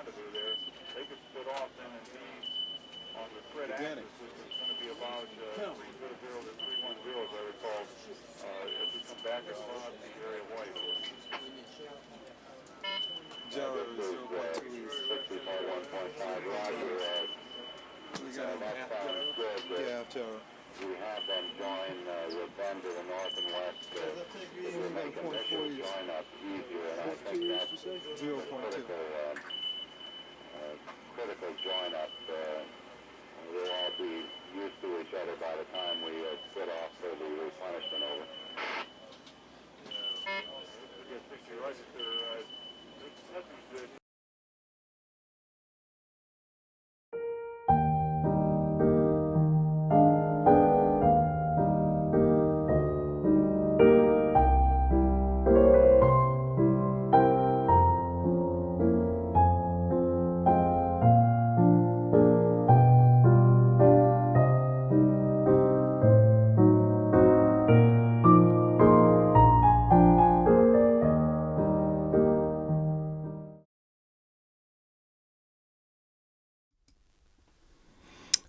rendezvous there. They could split off then and be on the threat axis, which is going to be about 300 to 310, as I recall. As we come back across the area of white. Joe, 64 1.5. Roger. We got a half Joe. Yeah, Joe. We have them join with them to the north and west. We're making this join up easier, and I think that's critical join up. We'll all be used to each other by the time we split off for the replenishment over. Yes, you're right, sir. Nothing's good.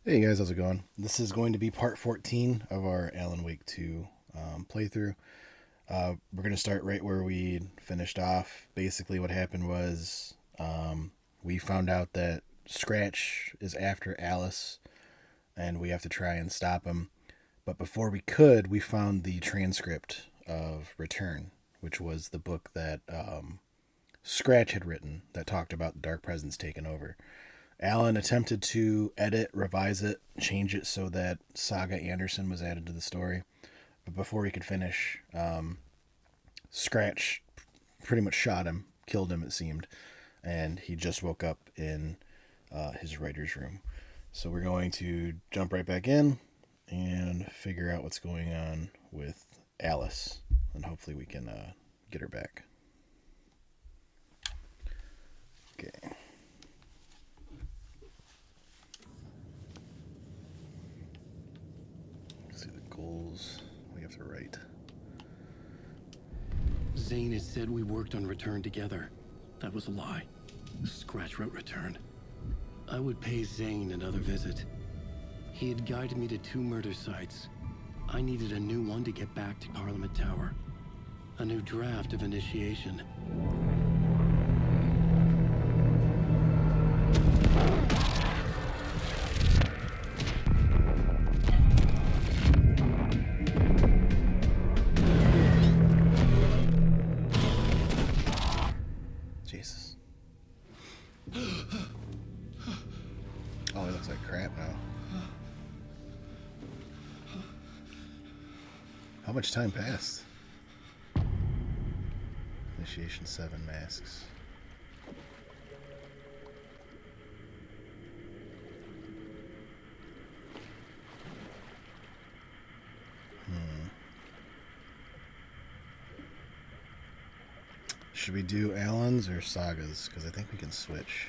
Hey guys, how's it going? This is going to be part 14 of our Alan Wake 2 playthrough. We're going to start right where we finished off. Basically what happened was we found out that Scratch is after Alice and we have to try and stop him. But before we could, we found the transcript of Return, which was the book that Scratch had written that talked about the Dark Presence taking over. Alan attempted to edit, revise it, change it so that Saga Anderson was added to the story. But before he could finish, Scratch pretty much shot him, killed him it seemed, and he just woke up in his writer's room. So we're going to jump right back in and figure out what's going on with Alice, and hopefully we can get her back. Okay. Goals we have to write. Zane had said we worked on Return together. That was a lie. Scratch wrote Return. I would pay Zane another visit. He had guided me to 2 murder sites. I needed a new one to get back to Parliament Tower. A new draft of Initiation. Jesus. Oh, it looks like crap now. How much time passed? Initiation 7 masks. Should we do Alan's or Saga's? Because I think we can switch.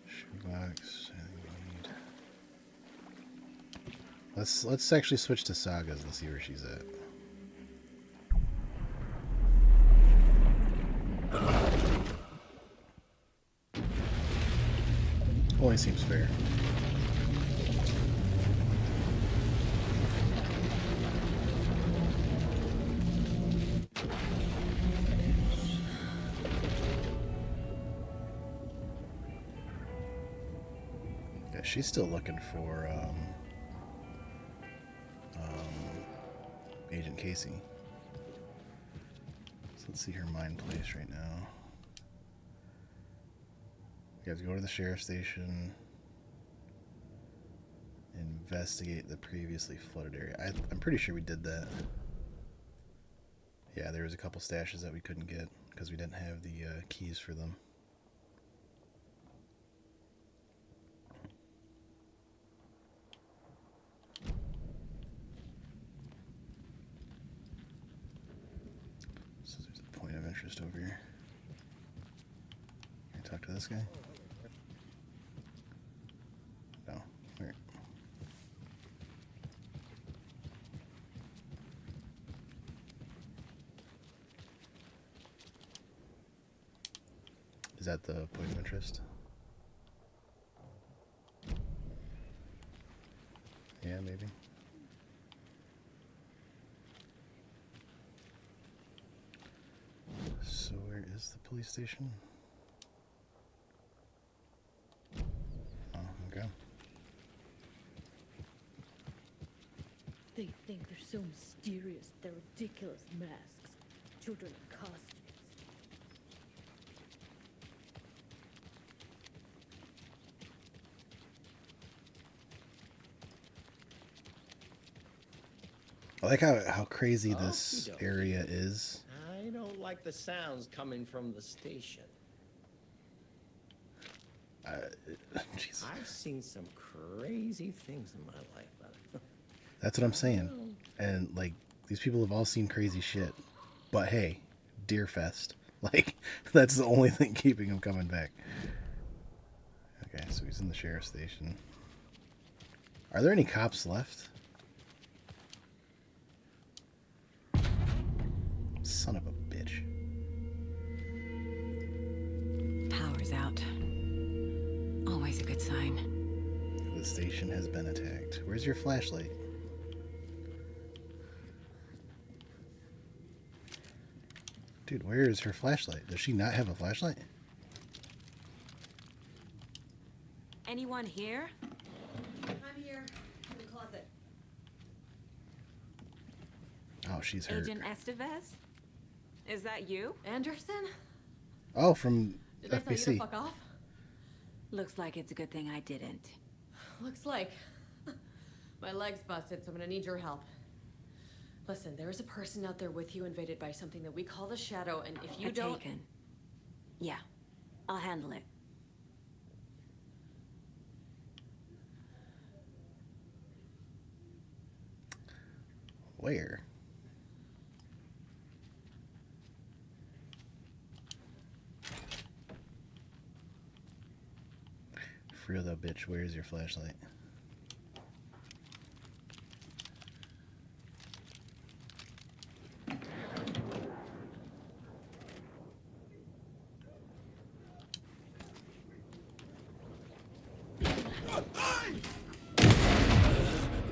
Shoebox. Let's actually switch to Saga's and see where she's at. Only seems fair. Yeah, she's still looking for Agent Casey. So let's see her mind place right now. You have to go to the sheriff's station, investigate the previously flooded area. I'm pretty sure we did that. Yeah, there was a couple stashes that we couldn't get because we didn't have the keys for them. So there's a point of interest over here. Can I talk to this guy? No. Where? Is that the point of interest? Yeah, maybe. So where is the police station? Oh, okay. They think they're so mysterious, their ridiculous masks, children in costumes. I like how crazy this Okey-dokey. area is. I don't like the sounds coming from the station. Jeez. I've seen some crazy things in my life, but That's what I'm saying. And like these people have all seen crazy shit. But hey, Deerfest. Like that's the only thing keeping him coming back. Okay, so he's in the sheriff's station. Are there any cops left? Son of a bitch. Power's out. Always a good sign. The station has been attacked. Where's your flashlight? Dude, where is her flashlight? Does she not have a flashlight? Anyone here? I'm here in the closet. Oh, she's hurt. Agent Estevez? Is that you? Anderson? Oh, from Did I tell you to FBC. fuck off? Looks like it's a good thing I didn't. Looks like. My leg's busted, so I'm gonna need your help. Listen, there is a person out there with you invaded by something that we call the Shadow, and if you don't... Taken. Yeah, I'll handle it. Where? For real though, bitch, where's your flashlight?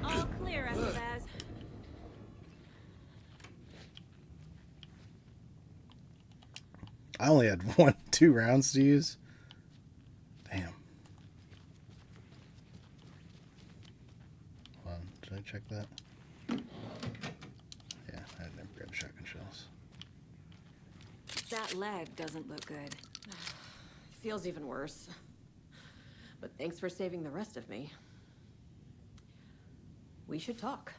All clear, Estevez. I only had 2 rounds to use. Damn. Hold on, should I check that? Yeah, I didn't grab shotgun shells. That leg doesn't look good. Feels even worse. But thanks for saving the rest of me. We should talk.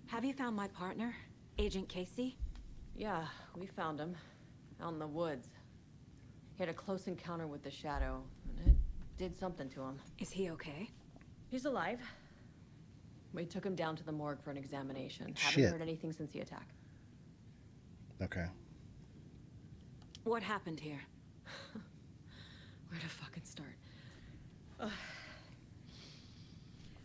Have you found my partner, Agent Casey? Yeah, we found him. Out in the woods. He had a close encounter with the Shadow, and it did something to him. Is he okay? He's alive. We took him down to the morgue for an examination. Shit. Haven't heard anything since the attack. Okay. What happened here? Where to fucking start?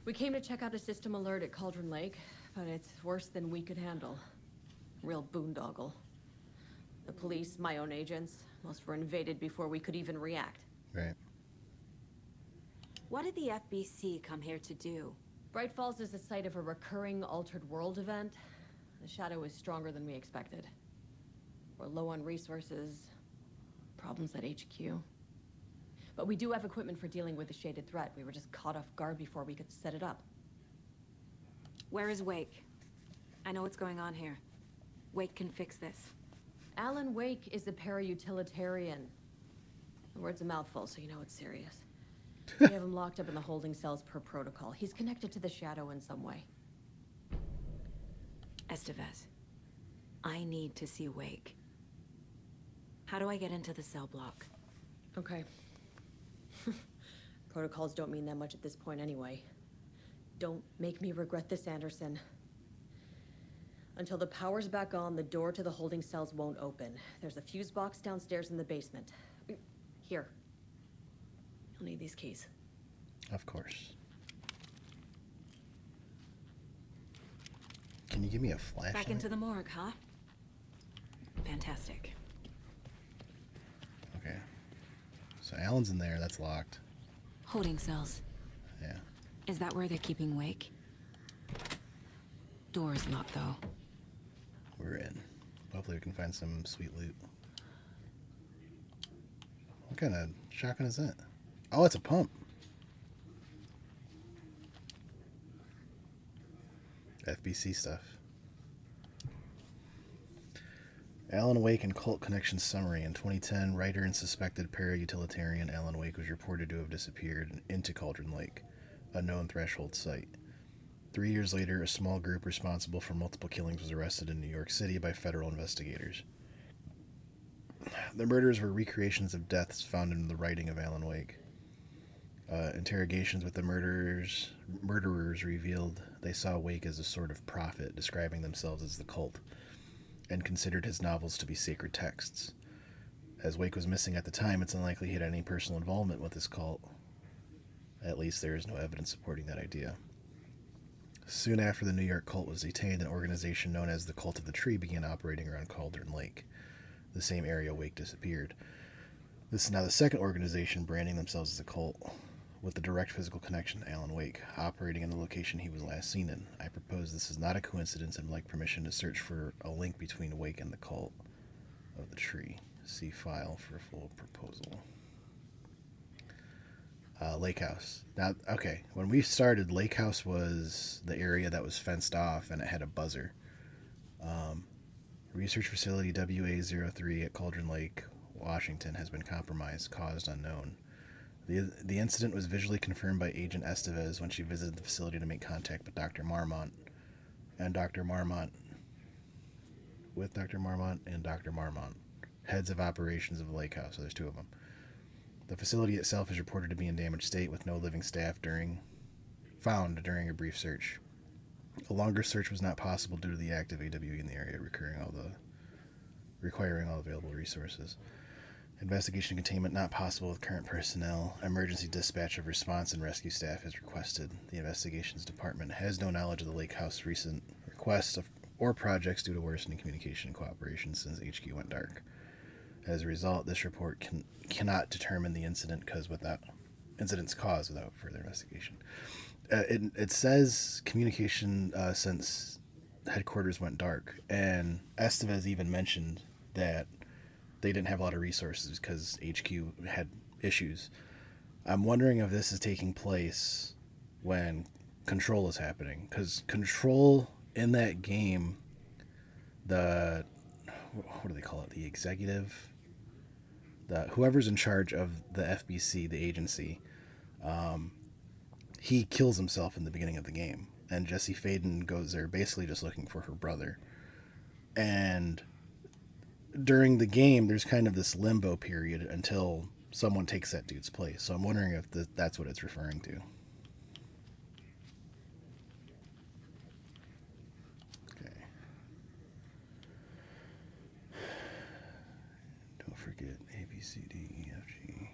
We came to check out a system alert at Cauldron Lake, but it's worse than we could handle. Real boondoggle. The police, my own agents, most were invaded before we could even react. Right. What did the FBC come here to do? Bright Falls is the site of a recurring Altered World event. The Shadow is stronger than we expected. We're low on resources, problems at HQ. But we do have equipment for dealing with the shaded threat. We were just caught off guard before we could set it up. Where is Wake? I know what's going on here. Wake can fix this. Alan Wake is a para-utilitarian. The word's a mouthful, so you know it's serious. We have him locked up in the holding cells per protocol. He's connected to the Shadow in some way. Estevez, I need to see Wake. How do I get into the cell block? Okay. Protocols don't mean that much at this point anyway. Don't make me regret this, Anderson. Until the power's back on, the door to the holding cells won't open. There's a fuse box downstairs in the basement. Here. You'll need these keys. Of course. Can you give me a flashlight? Back into the morgue, huh? Fantastic. Okay. So Alan's in there. That's locked. Holding cells. Yeah. Is that where they're keeping Wake? Door's locked, though. We're in. Hopefully we can find some sweet loot. What kind of shotgun is that? Oh, it's a pump. FBC stuff. Alan Wake and Cult Connection Summary. In 2010, writer and suspected para-utilitarian Alan Wake was reported to have disappeared into Cauldron Lake, a known threshold site. 3 years later, a small group responsible for multiple killings was arrested in New York City by federal investigators. The murders were recreations of deaths found in the writing of Alan Wake. Interrogations with the murderers revealed they saw Wake as a sort of prophet, describing themselves as the cult, and considered his novels to be sacred texts. As Wake was missing at the time, it's unlikely he had any personal involvement with this cult. At least there is no evidence supporting that idea. Soon after the New York cult was detained, an organization known as the Cult of the Tree began operating around Cauldron Lake, the same area Wake disappeared. This is now the second organization branding themselves as a cult, with a direct physical connection to Alan Wake, operating in the location he was last seen in. I propose this is not a coincidence and would like permission to search for a link between Wake and the Cult of the Tree. See file for full proposal. Lake House. Now, okay, when we started, Lake House was the area that was fenced off and it had a buzzer. Research facility WA03 at Cauldron Lake, Washington, has been compromised, caused unknown. The incident was visually confirmed by Agent Estevez when she visited the facility to make contact with Dr. Marmont, heads of operations of the Lake House. So there's two of them. The facility itself is reported to be in damaged state with no living staff found during a brief search. A longer search was not possible due to the active AWE in the area requiring all available resources. Investigation containment not possible with current personnel. Emergency dispatch of response and rescue staff is requested. The investigations department has no knowledge of the Lake House recent requests or projects due to worsening communication and cooperation since HQ went dark. As a result, this report cannot determine the incident's cause without further investigation. It says communication since headquarters went dark, and Estevez even mentioned that they didn't have a lot of resources because HQ had issues. I'm wondering if this is taking place when Control is happening, because Control in that game, what do they call it? The executive, whoever's in charge of the FBC, the agency, he kills himself in the beginning of the game, and Jesse Faden goes there basically just looking for her brother. And during the game, there's kind of this limbo period until someone takes that dude's place. So I'm wondering if that's what it's referring to. Okay. Don't forget A, B, C, D, E, F, G.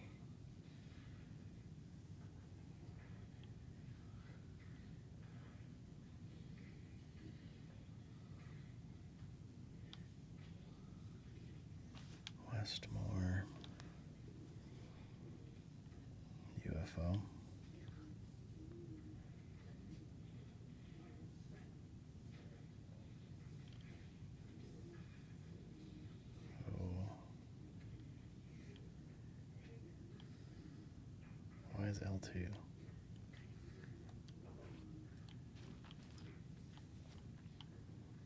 Westmore. UFO. Why is L2?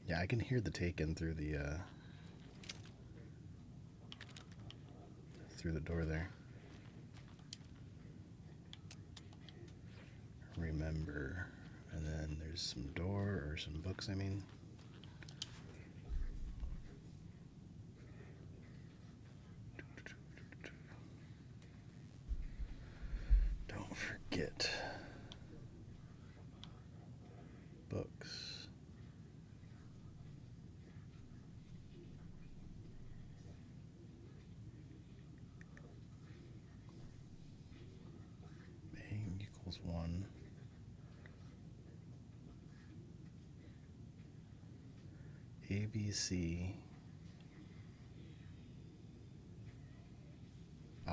Yeah, I can hear the Taken through the door there. Remember. And then there's some door or some books, I mean. Don't forget. Books. Equals 1. ABC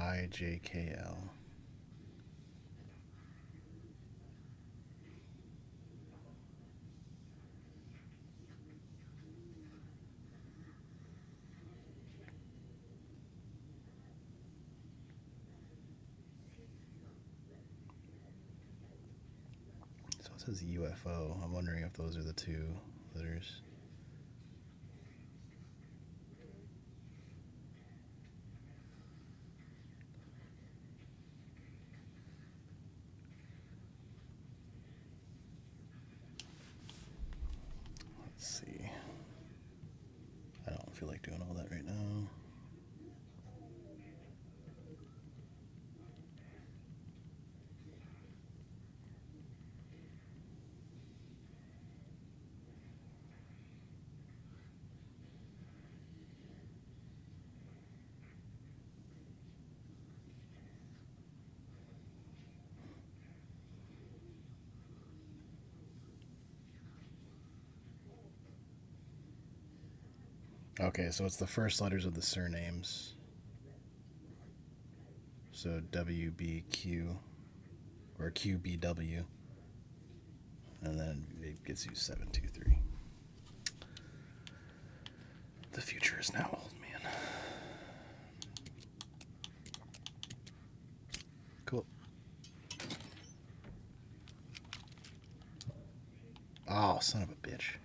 IJKL. So it says UFO. I'm wondering if those are the two letters. Let's see. I don't feel like doing all that right now. Okay, so it's the first letters of the surnames. So WBQ or QBW. And then it gets you 723. The future is now, old man. Cool. Oh, son of a bitch.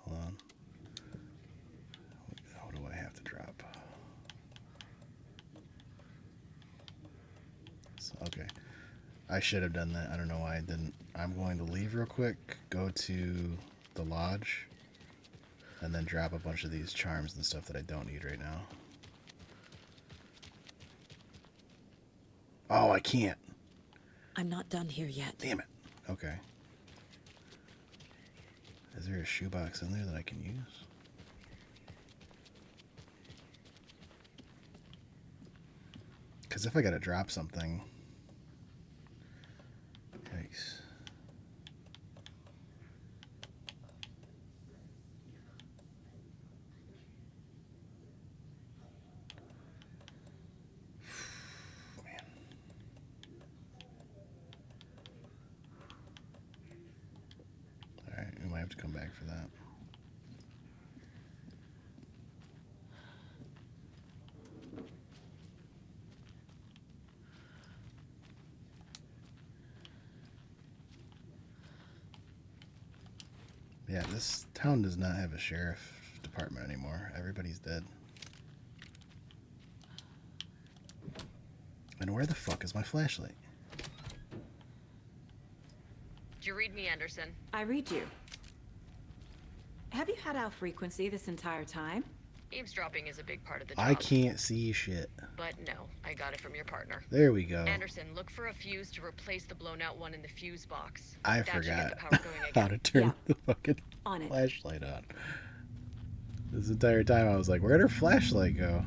Hold on. What do I have to drop? So, okay. I should have done that. I don't know why I didn't. I'm going to leave real quick, go to the lodge, and then drop a bunch of these charms and stuff that I don't need right now. Oh, I can't. I'm not done here yet. Damn it. Okay. Is there a shoebox in there that I can use? Because if I gotta drop something... Yikes. Man. Alright, we might have to come back for that. Yeah, this town does not have a sheriff department anymore. Everybody's dead. And where the fuck is my flashlight? Did you read me, Anderson? I read you. Have you had our frequency this entire time? Eavesdropping is a big part of the job. I can't see shit. But no, I got it from your partner. There we go. Anderson, look for a fuse to replace the blown out one in the fuse box. I That should get forgot the power going again. how to turn Yeah. the fucking On it. flashlight on. This entire time I was like, where'd her flashlight go?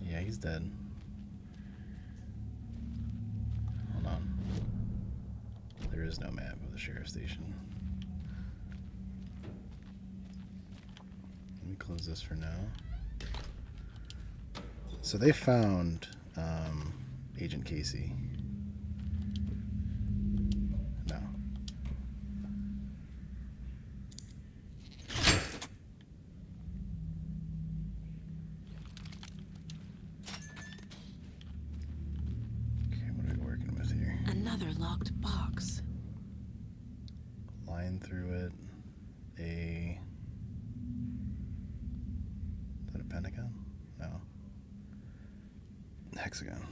Yeah, he's dead. Hold on. There is no map of the sheriff's station. Let me close this for now. So they found Agent Casey. No. Okay, what are we working with here? Another locked box. Line through it. Is that a pentagon? No. Hexagon.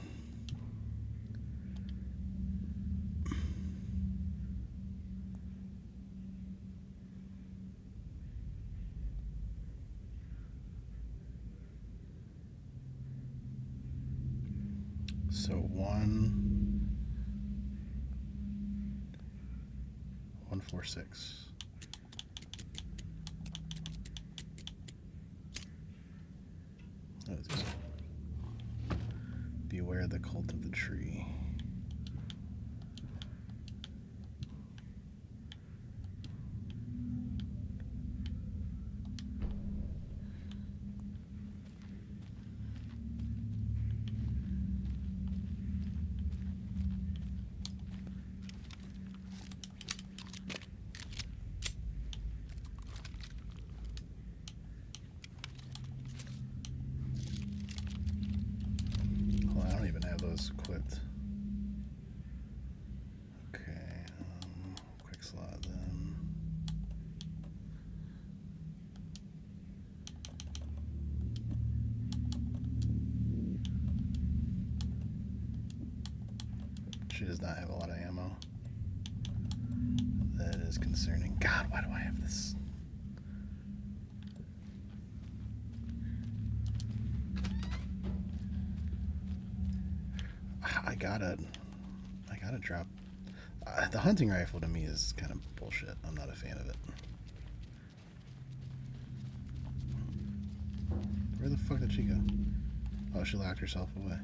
So 146. Oh, this- Beware the cult of the tree. this equipped. Okay, quick slot then. She does not have a lot of ammo. That is concerning. God, why do I have this? I gotta drop. The hunting rifle to me is kind of bullshit. I'm not a fan of it. Where the fuck did she go? Oh, she locked herself away.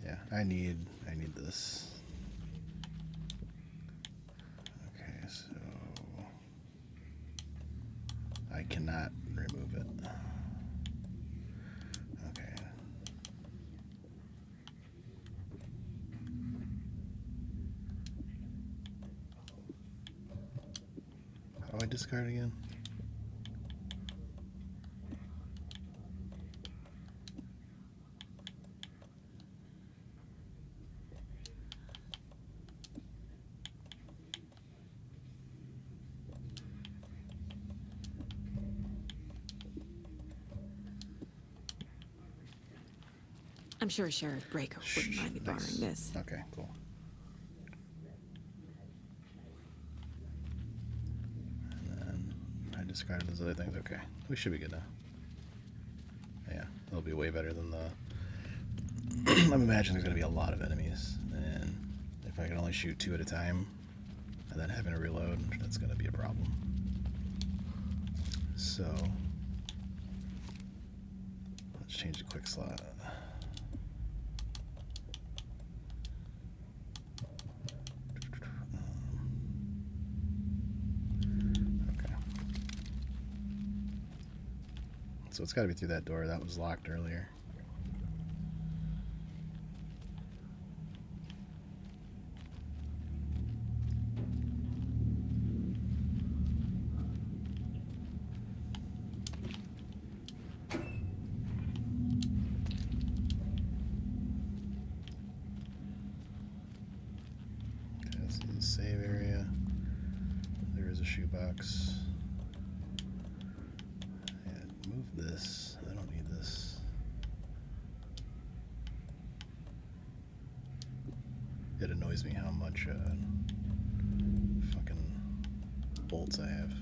Yeah, I need this. Okay, so I cannot remove it. Okay. How do I discard again? I'm sure Sheriff Braco wouldn't mind me borrowing this. Okay, cool. And then I discarded those other things. Okay, we should be good now. Yeah, it'll be way better than the... I'm imagining there's going to be a lot of enemies, and if I can only shoot 2 at a time, and then having to reload, that's going to be a problem. So, let's change the quick slot. Okay. So it's got to be through that door. That was locked earlier. Save area. There is a shoebox. And move this. I don't need this. It annoys me how much fucking bolts I have.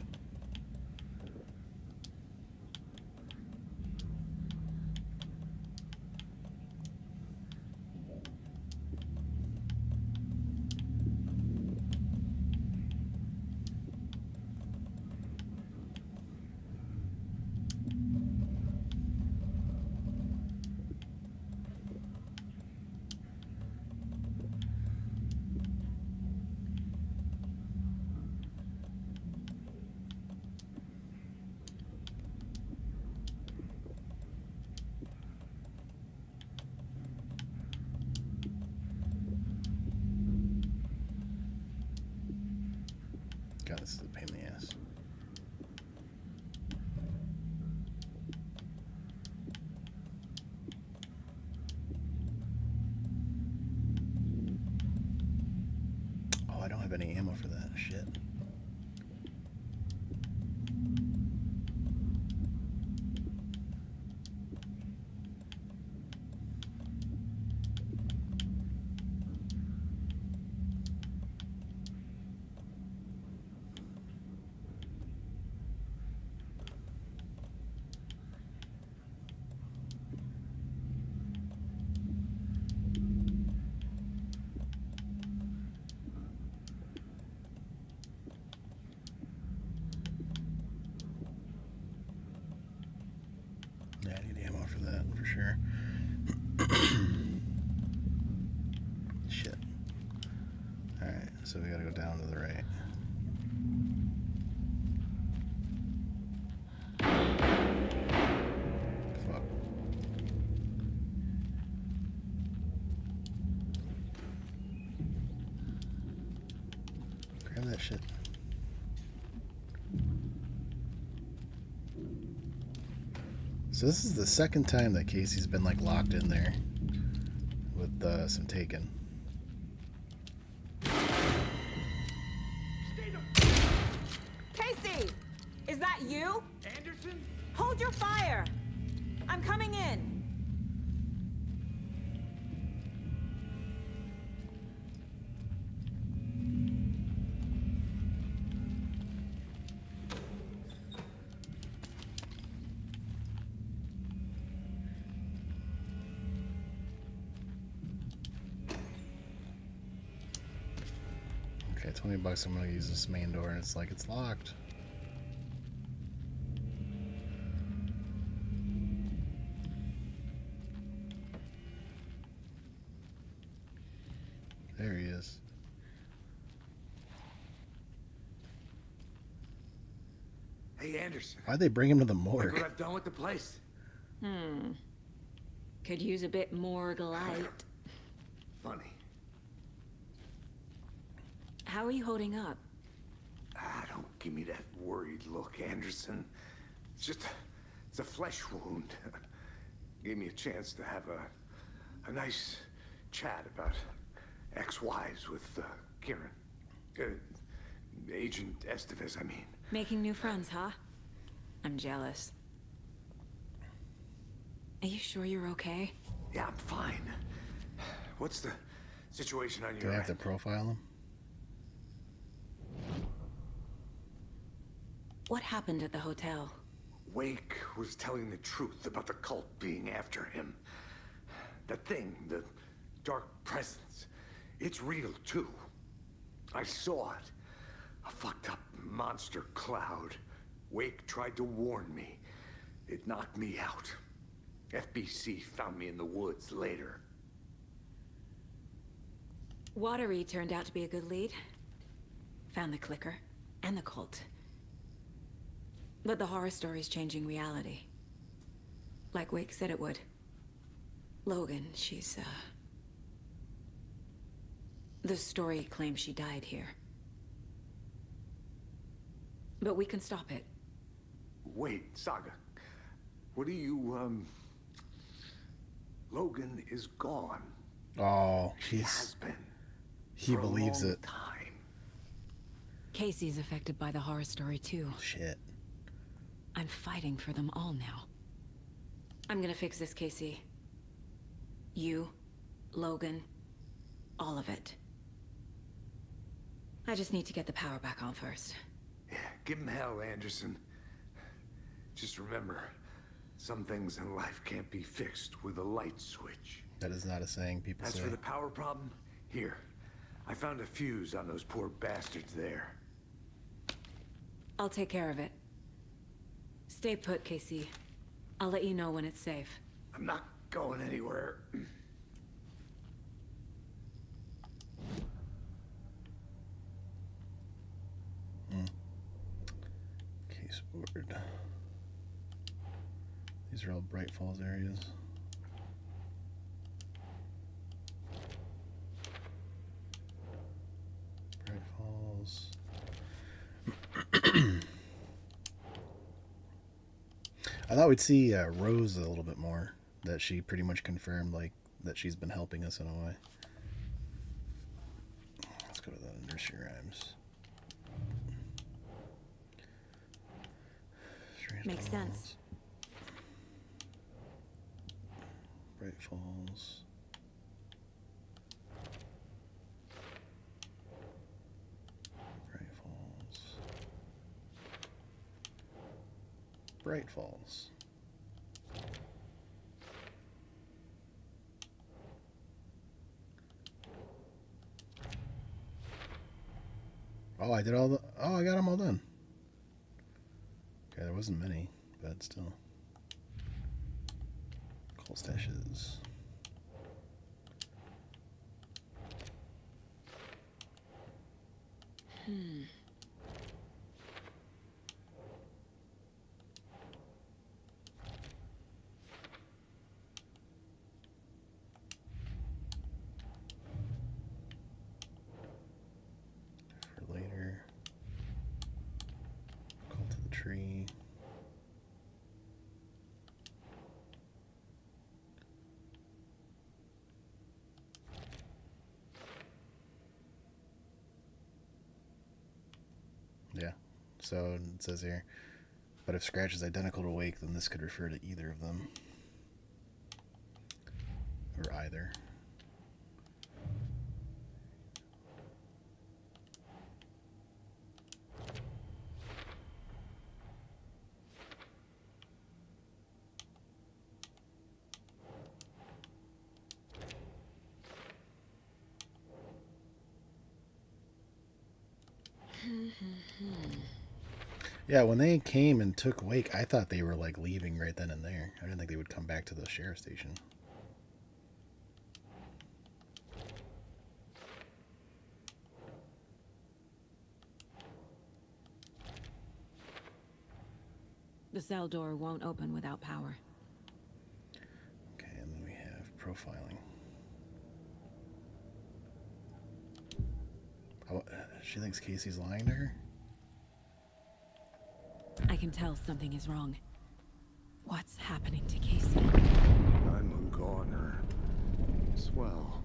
God, this is a pain in the ass. Oh, I don't have any ammo for that. Shit. Yeah, I need ammo for that, for sure. Shit. Alright, so we gotta go down to the right. Fuck. Grab that shit. So this is the second time that Casey's been like locked in there. with some taken. Casey! Is that you? Anderson? Hold your fire! I'm coming in. Okay, $20. I'm gonna use this main door, and it's like it's locked. There he is. Hey, Anderson. Why'd they bring him to the Look morgue? what I've done with the place. Could use a bit more light. Funny. How are you holding up? Don't give me that worried look, Anderson. It's a flesh wound. Gave me a chance to have a nice chat about ex-wives with Kieran. Agent Estevez, I mean. Making new friends, huh? I'm jealous. Are you sure you're okay? Yeah, I'm fine. What's the situation on Do your I have to end? profile him? What happened at the hotel? Wake was telling the truth about the cult being after him. The thing, the dark presence, it's real too. I saw it. A fucked up monster cloud. Wake tried to warn me. It knocked me out. FBC found me in the woods later. Watery turned out to be a good lead. Found the clicker and the cult. But the horror story's changing reality. Like Wake said it would. Logan, she's, the story claims she died here. But we can stop it. Wait, Saga. What do you, Logan is gone. Oh, He has been. he for a believes long it. time. Casey's affected by the horror story too. Shit. I'm fighting for them all now. I'm gonna fix this, Casey. You, Logan, all of it. I just need to get the power back on first. Yeah, give him hell, Anderson. Just remember, some things in life can't be fixed with a light switch. That is not a saying people As say. for the power problem, here. I found a fuse on those poor bastards there. I'll take care of it. Stay put, Casey. I'll let you know when it's safe. I'm not going anywhere. Case board. These are all Bright Falls areas. Bright Falls. I thought we'd see Rose a little bit more. That she pretty much confirmed, like, that she's been helping us in a way. Let's go to the nursery rhymes. Strange Makes Falls. sense. Bright Falls. Bright Falls. Bright Falls. Oh, I did all the... Oh, I got them all done. Okay, there wasn't many, but still. Coal stashes. For later. Call to the tree. episode, it says here. But if Scratch is identical to Wake, then this could refer to either of them. Or either. Yeah, when they came and took Wake, I thought they were like leaving right then and there. I didn't think they would come back to the sheriff's station. The cell door won't open without power. Okay, and then we have profiling. Oh, she thinks Casey's lying to her? I can tell something is wrong. What's happening to Casey? I'm a goner. Swell.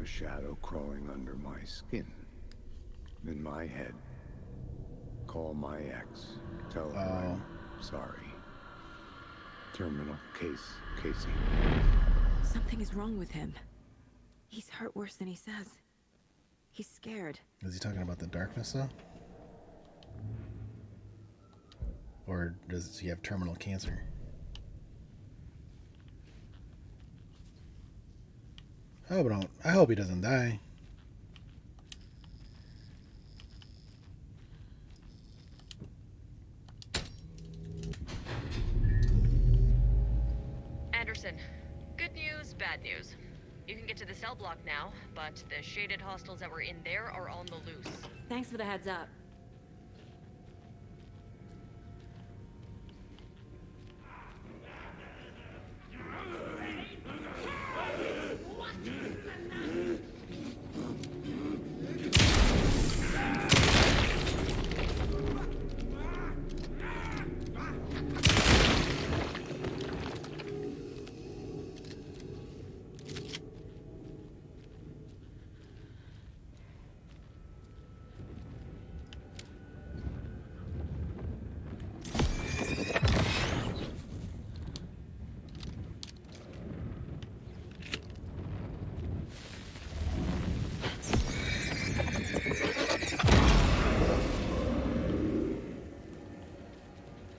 A shadow crawling under my skin. In my head. Call my ex. Tell her I'm sorry. Terminal case, Casey. Something is wrong with him. He's hurt worse than he says. He's scared. Is he talking about the darkness, though? Or does he have terminal cancer? I hope he doesn't die. Anderson, good news, bad news. You can get to the cell block now, but the shaded hostiles that were in there are on the loose. Thanks for the heads up.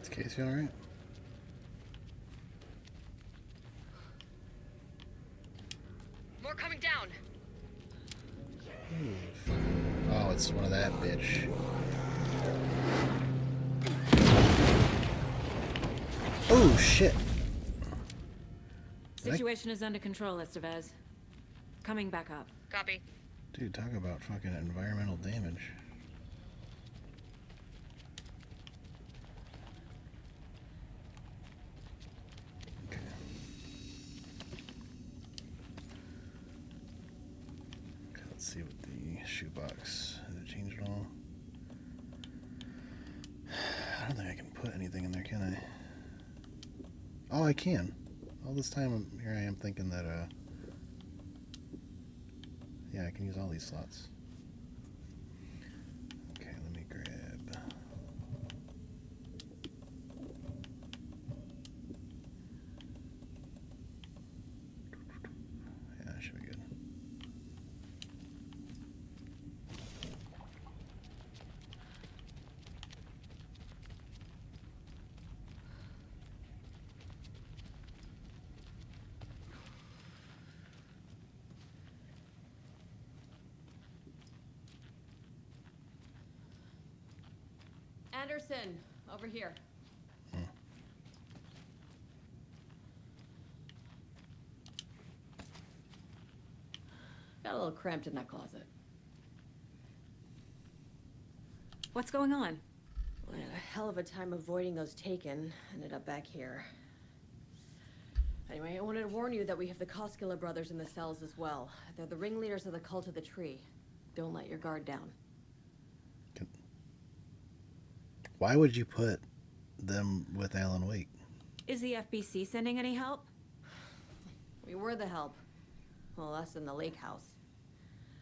Is Casey all right? More coming down. Oh, it's one of that bitch. Oh, shit. Situation is under control, Estevez. Coming back up. Copy. Dude, talk about fucking environmental damage. Okay. Let's see what the shoebox, has it changed at all? I don't think I can put anything in there, can I? Oh, I can. All this time, here I am thinking that, yeah, I can use all these slots. Okay, let me grab... Yeah, that should be good. Anderson, over here. Got a little cramped in that closet. What's going on? Well, I had a hell of a time avoiding those taken. Ended up back here. Anyway, I wanted to warn you that we have the Koskela brothers in the cells as well. They're the ringleaders of the Cult of the Tree. Don't let your guard down. Why would you put them with Alan Wake? Is the FBC sending any help? We were the help. Well, us in the lake house.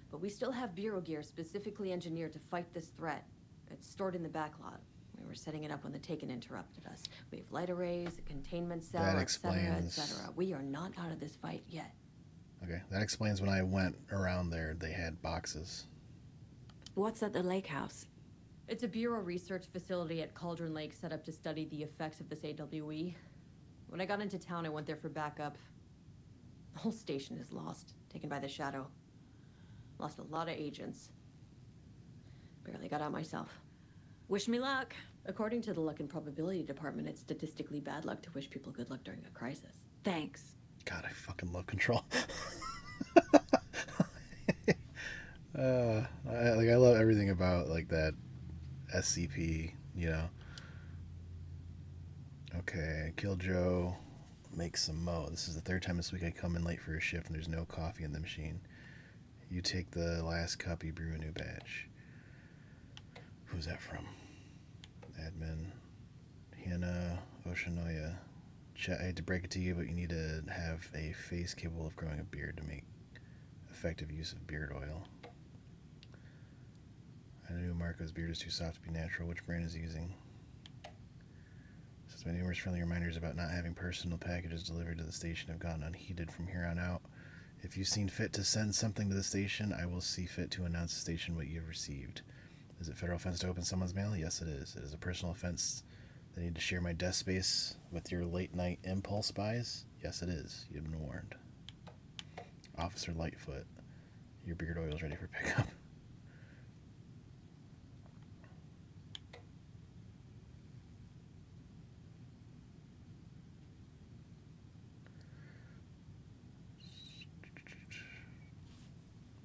But we still have Bureau gear specifically engineered to fight this threat. It's stored in the back lot. We were setting it up when the Taken interrupted us. We have light arrays, a containment cell, That etc., explains. etc. We are not out of this fight yet. Okay, that explains when I went around there, they had boxes. What's at the lake house? It's a Bureau research facility at Cauldron Lake set up to study the effects of this AWE. When I got into town, I went there for backup. The whole station is lost, taken by the Shadow. Lost a lot of agents. Barely got out myself. Wish me luck. According to the Luck and Probability Department, it's statistically bad luck to wish people good luck during a crisis. Thanks. God, I fucking love Control. I love everything about like that SCP, you know. Okay, kill Joe, make some mo. This is the third time this week I come in late for a shift and there's no coffee in the machine. You take the last cup, you brew a new batch. Who's that from? Admin. Hannah Oshinoya. Chat, I hate to break it to you, but you need to have a face capable of growing a beard to make effective use of beard oil. I knew Marco's beard is too soft to be natural. Which brand is he using? Since my numerous friendly reminders about not having personal packages delivered to the station have gone unheeded from here on out, if you've seen fit to send something to the station, I will see fit to announce to the station what you have received. Is it federal offense to open someone's mail? Yes, it is. It is a personal offense. I need to share my desk space with your late-night impulse buys? Yes, it is. You've been warned. Officer Lightfoot, your beard oil is ready for pickup.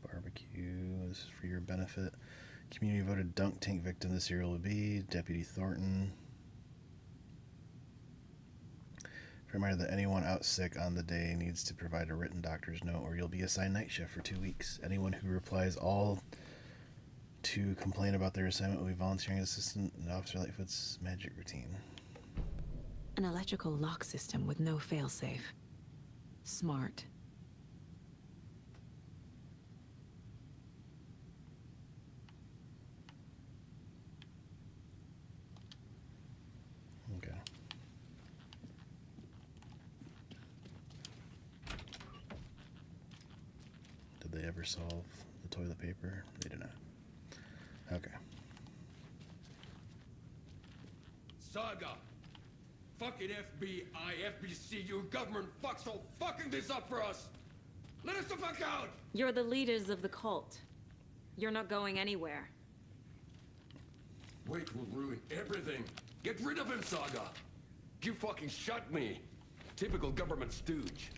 Barbecue, this is for your benefit. Community voted dunk tank victim this year will be Deputy Thornton. Reminder that anyone out sick on the day needs to provide a written doctor's note or you'll be assigned night shift for 2 weeks. Anyone who replies all to complain about their assignment will be volunteering assistant in Officer Lightfoot's magic routine. An electrical lock system with no failsafe. Smart. Okay. Did they ever solve the toilet paper? They did not. Okay. Saga! Fucking FBI, FBC, your government fucks all fucking this up for us! Let us the fuck out! You're the leaders of the cult. You're not going anywhere. Wait will ruin everything. Get rid of him, Saga! You fucking shot me! Typical government stooge.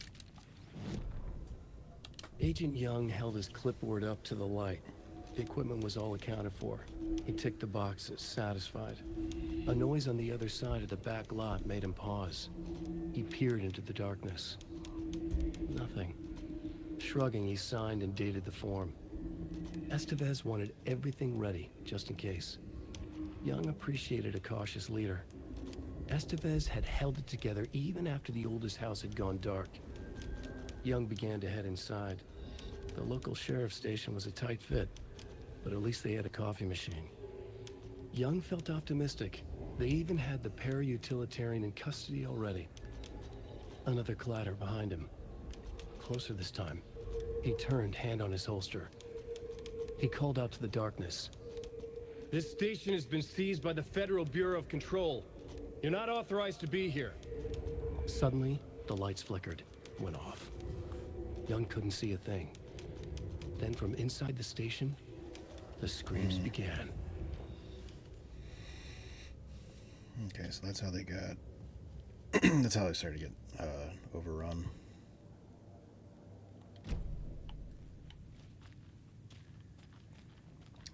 Agent Young held his clipboard up to the light. The equipment was all accounted for. He ticked the boxes, satisfied. A noise on the other side of the back lot made him pause. He peered into the darkness. Nothing. Shrugging, he signed and dated the form. Estevez wanted everything ready, just in case. Young appreciated a cautious leader. Estevez had held it together even after the oldest house had gone dark. Young began to head inside. The local sheriff's station was a tight fit, but at least they had a coffee machine. Young felt optimistic. They even had the para-utilitarian in custody already. Another clatter behind him. Closer this time. He turned, hand on his holster. He called out to the darkness. This station has been seized by the Federal Bureau of Control. You're not authorized to be here. Suddenly, the lights flickered, went off. Young couldn't see a thing. Then from inside the station, the screams began. Okay, so that's how they got... that's how they started to get overrun.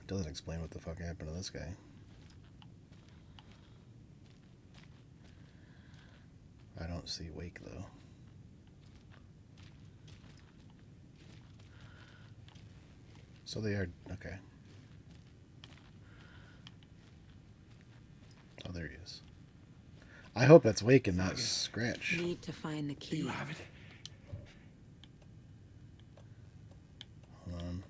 Doesn't explain what the fuck happened to this guy. I don't see Wake, though. So they are... okay. Oh, there he is. I hope that's Wake and not Scratch. Need to find the key. You have it? Hold on.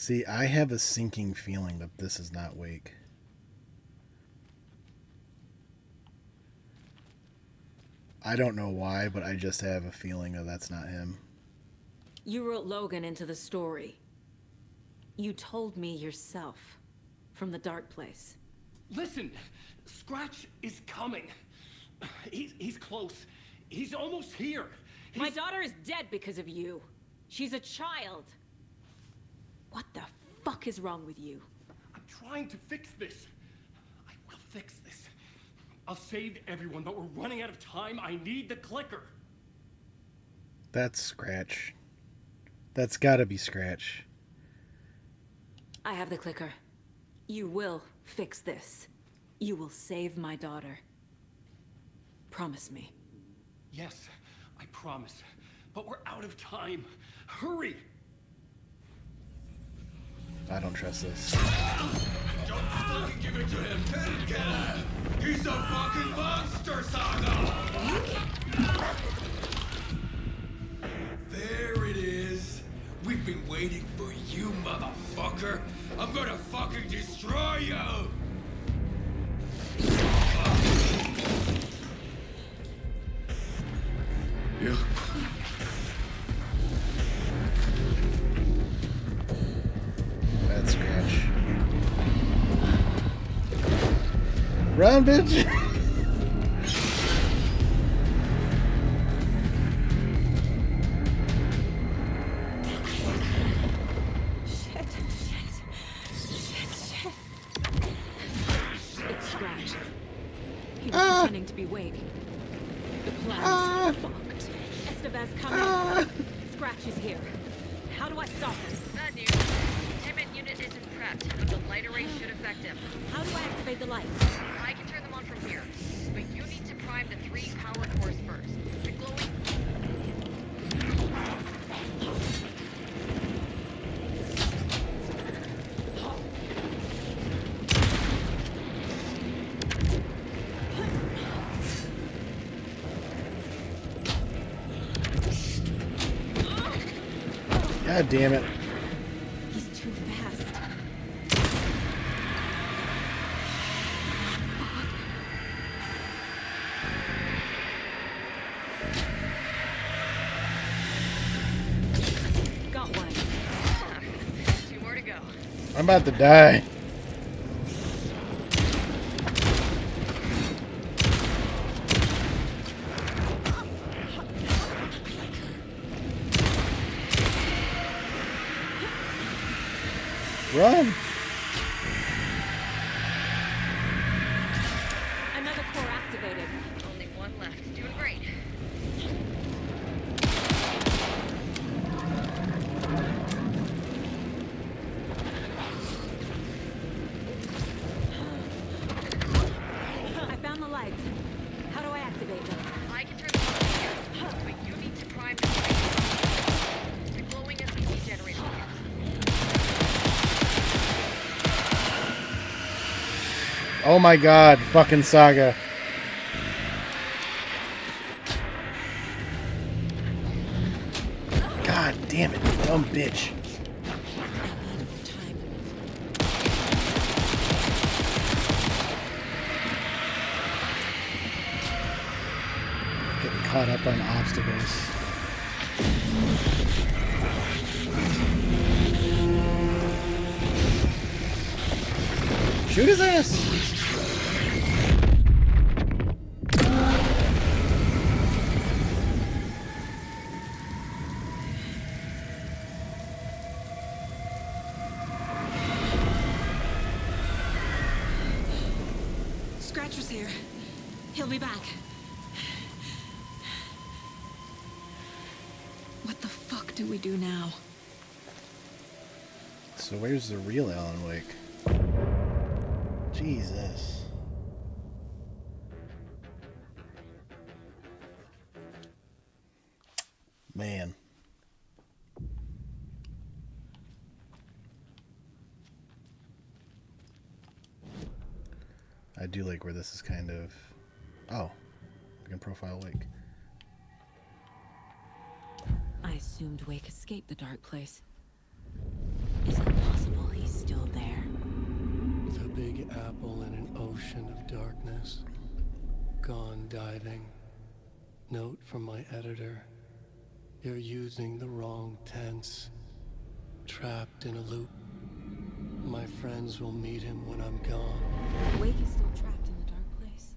See, I have a sinking feeling that this is not Wake. I don't know why, but I just have a feeling that that's not him. You wrote Logan into the story. You told me yourself. From the dark place. Listen, Scratch is coming. He's close. He's almost here. My daughter is dead because of you. She's a child. What the fuck is wrong with you? I'm trying to fix this. I will fix this. I'll save everyone, but we're running out of time. I need the clicker. That's Scratch. That's gotta be Scratch. I have the clicker. You will fix this. You will save my daughter. Promise me. Yes, I promise. But we're out of time. Hurry! I don't trust this. Don't fucking give it to him! Kill him! He's a fucking monster, Saga! There it is. We've been waiting for you, motherfucker. I'm gonna fucking destroy you! Yeah. That's Scratch. Run, bitch! It's Scratch. He was pretending to be Wake. The plan is fucked. Estevez, come in. Scratch is here. How do I stop him? Bad news. Containment unit isn't prepped, but the light array should affect him. How do I activate the lights? I can turn them on from here, but you need to prime the 3 power cores first. The glowing... God damn it. He's too fast. Got one. 2 more to go. I'm about to die. Run! Another core activated. Only 1 left. Doing great. I found the lights. How do I activate them? I can turn them on from here, but you need to prime the 3. The glowing SCP generator. Oh my god, fucking Saga. God damn it, you dumb bitch. Getting caught up on obstacles. Shoot his ass! Scratch was here. He'll be back. What the fuck do we do now? So where's the real Alan Wake? Jesus. Man. I do like where this is kind of... Oh. I can profile Wake. I assumed Wake escaped the dark place. Is it possible? songs. Gone diving. Note from my editor. You're using the wrong tense. Trapped in a loop. My friends will meet him when I'm gone. Wake is still trapped in the dark place.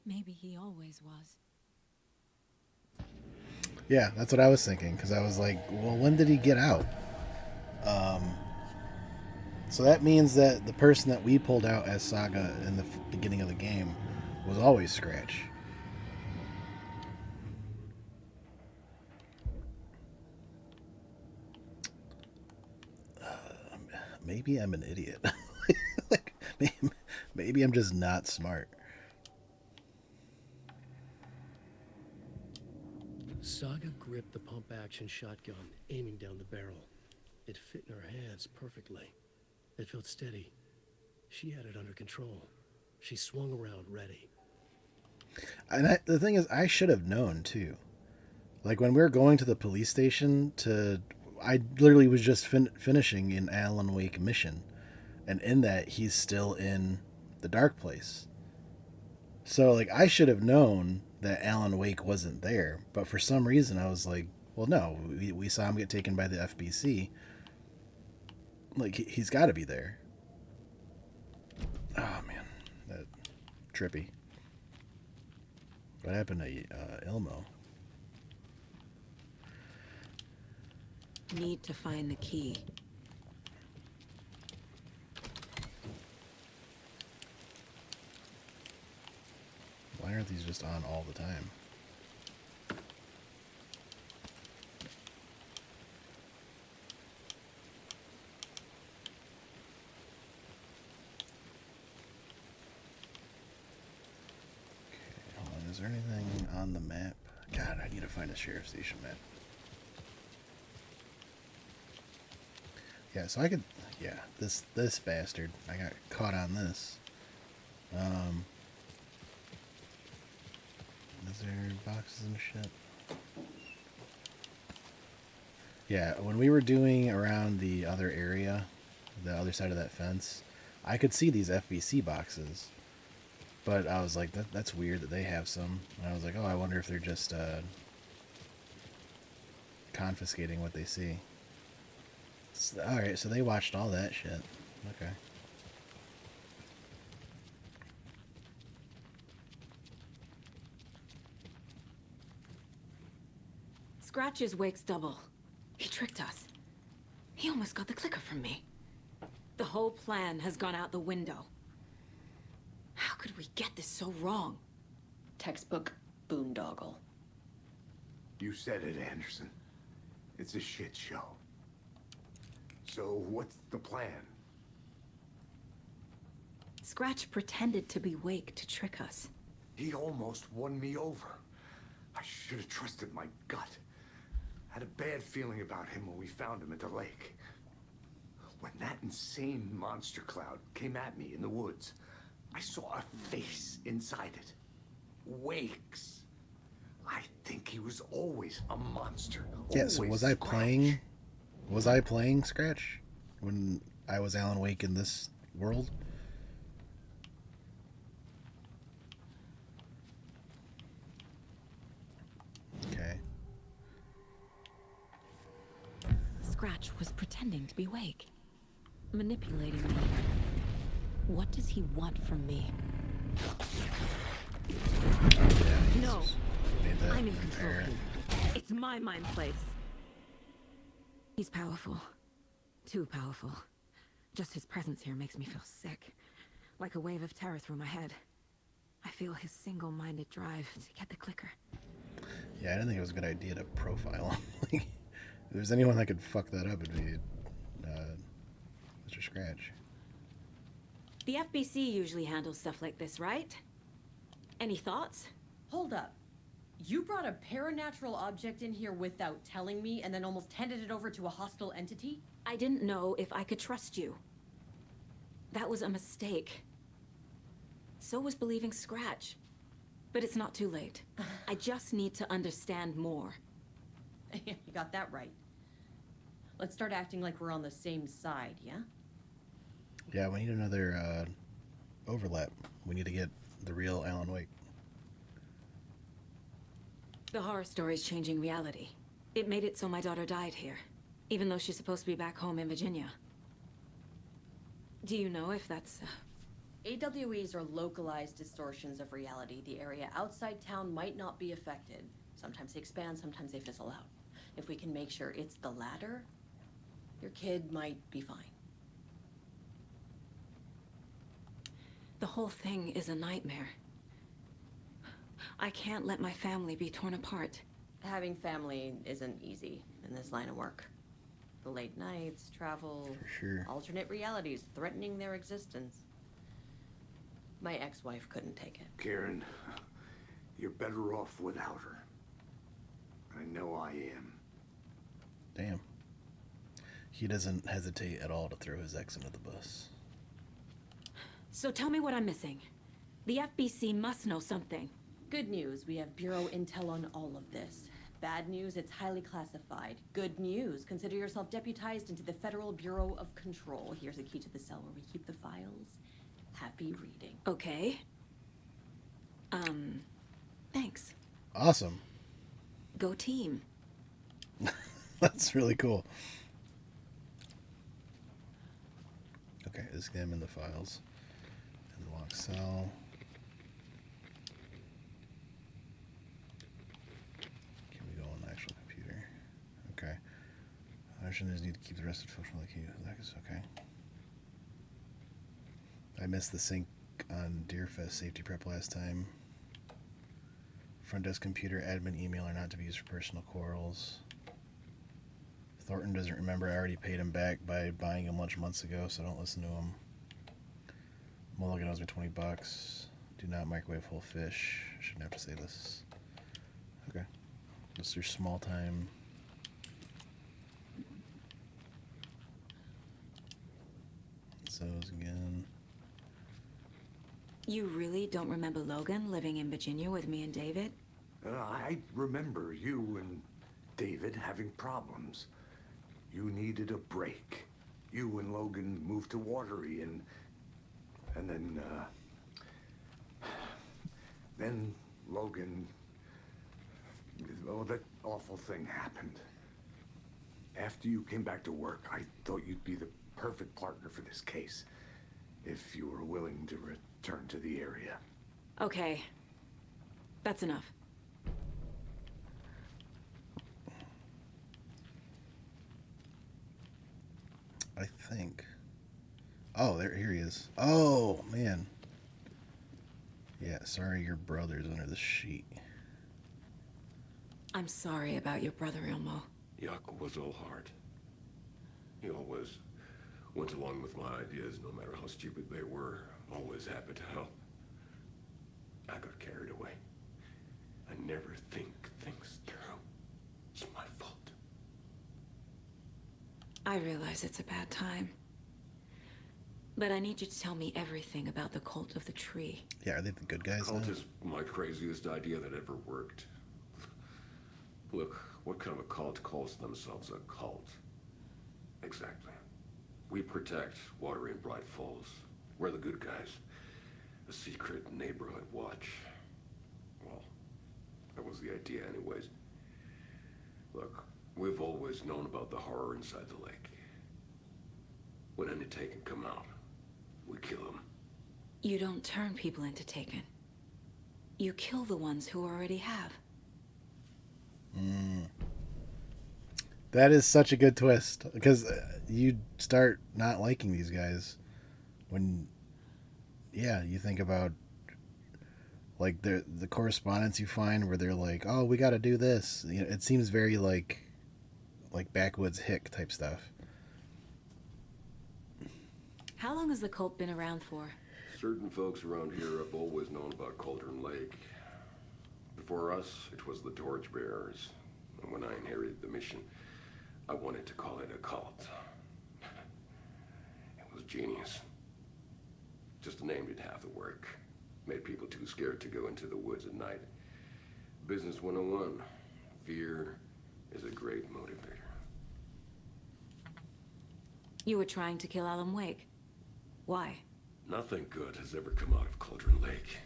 Maybe he always was. Yeah, that's what I was thinking, because I was like, well, when did he get out? So that means that the person that we pulled out as Saga in the beginning of the game was always Scratch. Maybe I'm an idiot. Like, maybe I'm just not smart. Saga gripped the pump-action shotgun, aiming down the barrel. It fit in her hands perfectly. It felt steady. She had it under control. She swung around, ready. And the thing is, I should have known, too. Like, when we were going to the police station I literally was just finishing an Alan Wake mission. And in that, he's still in the dark place. So, like, I should have known that Alan Wake wasn't there. But for some reason, I was like, well, no. We saw him get taken by the FBC. Like, he's got to be there. Oh, man. That trippy. What happened to Ilmo? Need to find the key. Why aren't these just on all the time? Is there anything on the map? God, I need to find a sheriff station map. Yeah, so I could... Yeah, this bastard. I got caught on this. Is there boxes and shit? Yeah, when we were doing around the other area, the other side of that fence, I could see these FBC boxes. But I was like, that's weird that they have some. And I was like, oh, I wonder if they're just confiscating what they see. So, alright, so they watched all that shit. Okay. Scratch is Wake's double. He tricked us. He almost got the clicker from me. The whole plan has gone out the window. How could we get this so wrong? Textbook boondoggle. You said it, Anderson. It's a shit show. So what's the plan? Scratch pretended to be Wake to trick us. He almost won me over. I should have trusted my gut. Had a bad feeling about him when we found him at the lake. When that insane monster cloud came at me in the woods, I saw a face inside it. Wake's. I think he was always a monster. Yeah, so was I playing... Was I playing Scratch when I was Alan Wake in this world? Okay. Scratch was pretending to be Wake. Manipulating me. What does he want from me? No, I'm in control. It's my mind place. He's powerful. Too powerful. Just his presence here makes me feel sick. Like a wave of terror through my head. I feel his single-minded drive to get the clicker. Yeah, I didn't think it was a good idea to profile him. If there's anyone that could fuck that up, it'd be Mr. Scratch. The FBC usually handles stuff like this, right? Any thoughts? Hold up. You brought a paranatural object in here without telling me and then almost handed it over to a hostile entity? I didn't know if I could trust you. That was a mistake. So was believing Scratch. But it's not too late. I just need to understand more. You got that right. Let's start acting like we're on the same side, yeah? Yeah, we need another overlap. We need to get the real Alan Wake. The horror story's changing reality. It made it so my daughter died here, even though she's supposed to be back home in Virginia. Do you know if that's... AWEs are localized distortions of reality. The area outside town might not be affected. Sometimes they expand, sometimes they fizzle out. If we can make sure it's the latter, your kid might be fine. The whole thing is a nightmare. I can't let my family be torn apart. Having family isn't easy in this line of work. The late nights, travel, For sure. alternate realities threatening their existence. My ex-wife couldn't take it. Karen, you're better off without her. I know I am. Damn. He doesn't hesitate at all to throw his ex under the bus. So tell me what I'm missing. The FBC must know something. Good news, we have Bureau intel on all of this. Bad news, it's highly classified. Good news, consider yourself deputized into the Federal Bureau of Control. Here's a key to the cell where we keep the files. Happy reading. Okay. Thanks. Awesome. Go team. That's really cool. Okay, examine the files. Unlock cell. Can we go on the actual computer? Okay. Understanders need to keep the rest of the functional key. That is okay. I missed the sync on Deerfest safety prep last time. Front desk computer, admin email are not to be used for personal quarrels. Thornton doesn't remember I already paid him back by buying him lunch months ago, so don't listen to him. Mulligan owes me $20. Do not microwave whole fish. Shouldn't have to say this. Okay. Mr. Small Time. So again. You really don't remember Logan living in Virginia with me and David? I remember you and David having problems. You needed a break. You and Logan moved to Watery and then Logan, oh, that awful thing happened. After you came back to work, I thought you'd be the perfect partner for this case, if you were willing to return to the area. Okay. That's enough. I think. Oh, here he is. Oh, man. Yeah, sorry your brother's under the sheet. I'm sorry about your brother, Ilmo. Yaakov was all heart. He always went along with my ideas, no matter how stupid they were. Always happy to help. I got carried away. I never think things through. It's my fault. I realize it's a bad time. But I need you to tell me everything about the Cult of the Tree. Yeah, are they the good guys Cult now? is my craziest idea that ever worked. Look, what kind of a cult calls themselves a cult? Exactly. We protect Watery and Bright Falls. We're the good guys. A secret neighborhood watch. Well, that was the idea anyways. Look, we've always known about the horror inside the lake. When any Taken come out, we kill them. You don't turn people into Taken. You kill the ones who already have. That is such a good twist, because you start not liking these guys when, yeah, you think about like the correspondence you find where they're like, oh, we got to do this. You know, it seems very like backwoods hick type stuff. How long has the cult been around for? Certain folks around here have always known about Cauldron Lake. Before us, it was the Torchbearers. And when I inherited the mission, I wanted to call it a cult. It was genius. Just a name did half the work. Made people too scared to go into the woods at night. Business 101. Fear is a great motivator. You were trying to kill Alan Wake. Why? Nothing good has ever come out of Cauldron Lake.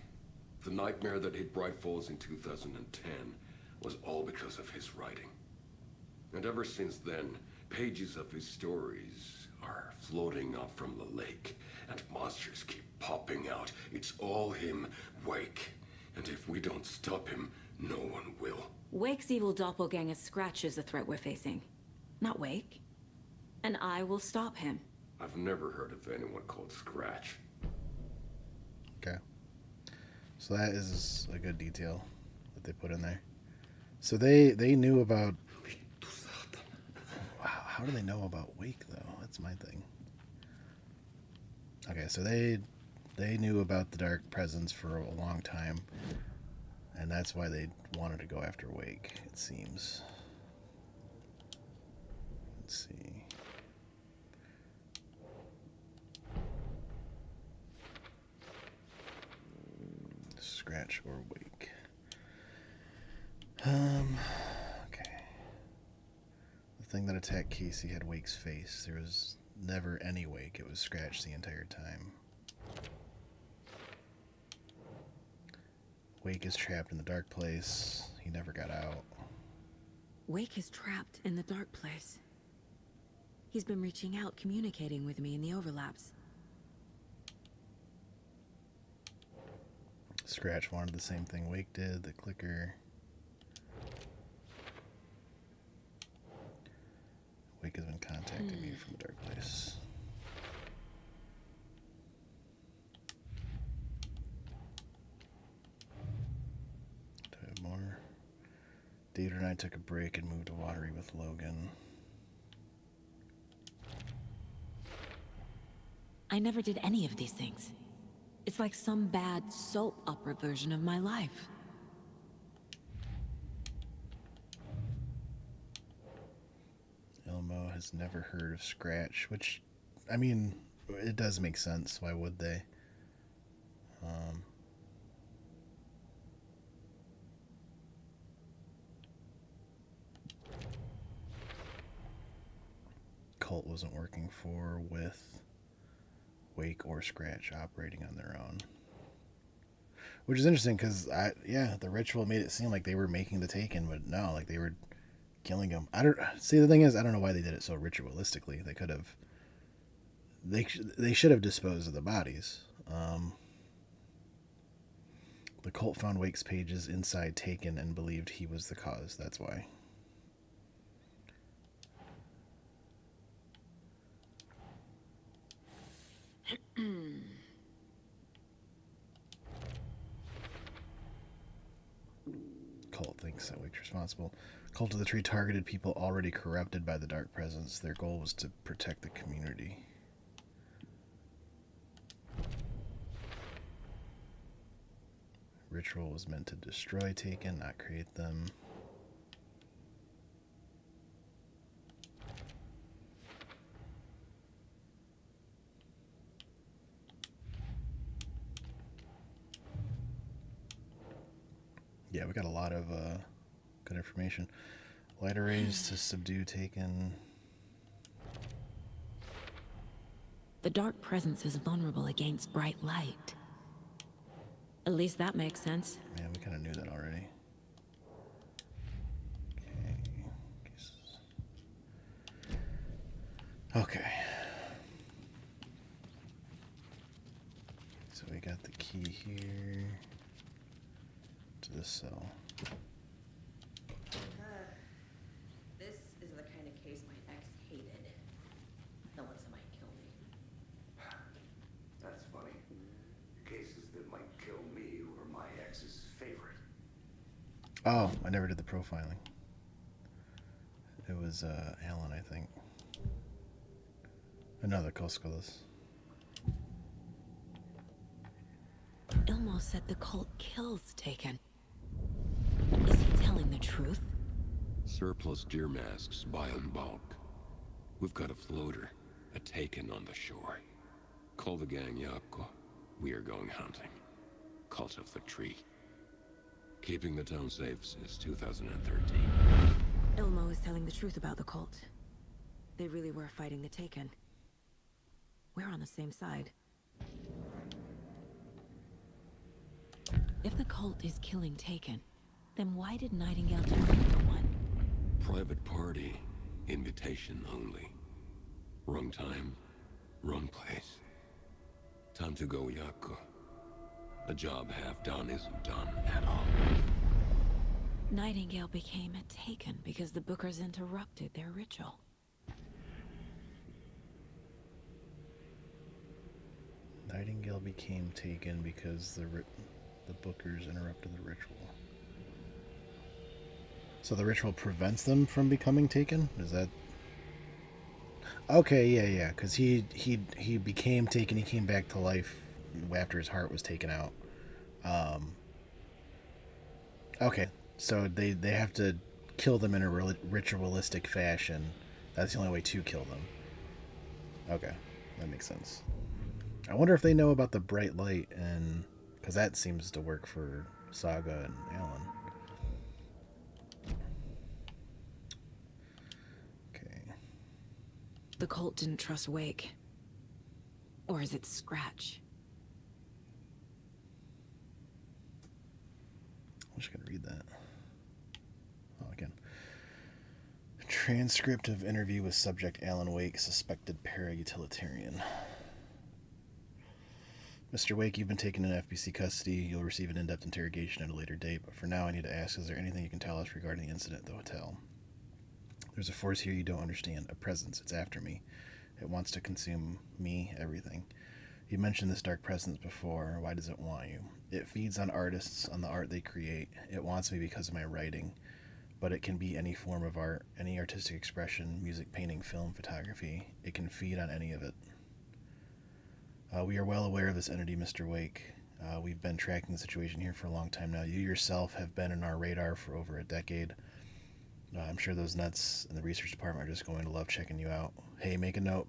The nightmare that hit Bright Falls in 2010 was all because of his writing. And ever since then, pages of his stories are floating up from the lake, and monsters keep popping out. It's all him, Wake. And if we don't stop him, no one will. Wake's evil doppelganger Scratch is the threat we're facing, not Wake. And I will stop him. I've never heard of anyone called Scratch. Okay. So that is a good detail that they put in there. So they knew about... How do they know about Wake, though? That's my thing. Okay, so they knew about the Dark Presence for a long time. And that's why they wanted to go after Wake, it seems. Let's see. Scratch or Wake. Okay. The thing that attacked Casey had Wake's face. There was never any Wake. It was Scratch the entire time. Wake is trapped in the dark place. He never got out. Wake is trapped in the dark place. He's been reaching out, communicating with me in the overlaps. Scratch wanted the same thing Wake did, the clicker. Wake has been contacting me from the dark place. Do I have more? David and I took a break and moved to Watery with Logan. I never did any of these things. It's like some bad soap opera version of my life. Elmo has never heard of Scratch, which, I mean, it does make sense. Why would they? Cult wasn't working with Wake or Scratch operating on their own. Which is interesting because, the ritual made it seem like they were making the Taken, but no, like they were killing him. The thing is, I don't know why they did it so ritualistically. They could have, they should have disposed of the bodies. The cult found Wake's pages inside Taken and believed he was the cause. That's why. Cult thinks that Wake's responsible. Cult of the Tree targeted people already corrupted by the Dark Presence. Their goal was to protect the community. Ritual was meant to destroy Taken, not create them. Yeah, we got a lot of good information. Light arrays to subdue Taken. The Dark Presence is vulnerable against bright light. At least that makes sense. Man, we kind of knew that already. Okay. So we got the key here to the cell. This is the kind of case my ex hated. The ones that might kill me. That's funny. Cases that might kill me were my ex's favorite. Oh, I never did the profiling. It was Alan, I think. Another Koskolos. Ilmo said the cult kills Taken. Is he telling the truth? Surplus deer masks by in bulk. We've got a floater, a Taken on the shore. Call the gang Yapko. We are going hunting. Cult of the Tree. Keeping the town safe since 2013. Ilmo is telling the truth about the cult. They really were fighting the Taken. We're on the same side. If the cult is killing Taken, then why did Nightingale turn into one? Private party, invitation only. Wrong time, wrong place. Time to go, Yaku. A job half done isn't done at all. Nightingale became a Taken because the Bookers interrupted their ritual. Nightingale became Taken because the Bookers interrupted the ritual. So the ritual prevents them from becoming Taken? Is that... Okay, yeah, because he became Taken, he came back to life after his heart was taken out. Okay, so they have to kill them in a ritualistic fashion. That's the only way to kill them. Okay, that makes sense. I wonder if they know about the bright light, and because that seems to work for Saga and Alan. Okay. The cult didn't trust Wake. Or is it Scratch? I'm just going to read that. Oh, again. Transcript of interview with subject Alan Wake, suspected para-utilitarian. Mr. Wake, you've been taken in FBC custody. You'll receive an in-depth interrogation at a later date, but for now I need to ask, is there anything you can tell us regarding the incident at the hotel? There's a force here you don't understand, a presence. It's after me. It wants to consume me, everything. You mentioned this dark presence before. Why does it want you? It feeds on artists, on the art they create. It wants me because of my writing, but it can be any form of art, any artistic expression, music, painting, film, photography. It can feed on any of it. We are well aware of this entity, Mr. Wake. We've been tracking the situation here for a long time now. You yourself have been in our radar for over a decade. I'm sure those nuts in the research department are just going to love checking you out. Hey, make a note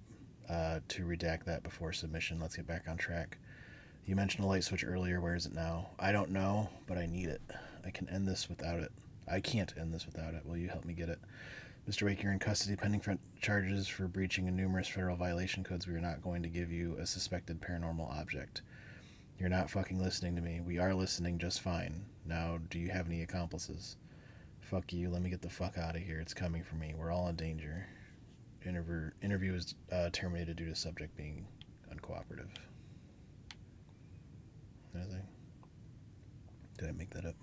to redact that before submission. Let's get back on track. You mentioned a light switch earlier. Where is it now? I don't know, but I need it. I can end this without it. I can't end this without it. Will you help me get it? Mr. Wake, you're in custody pending charges for breaching numerous federal violation codes. We are not going to give you a suspected paranormal object. You're not fucking listening to me. We are listening just fine. Now, do you have any accomplices? Fuck you. Let me get the fuck out of here. It's coming for me. We're all in danger. Interview is terminated due to subject being uncooperative. Anything? Did I make that up?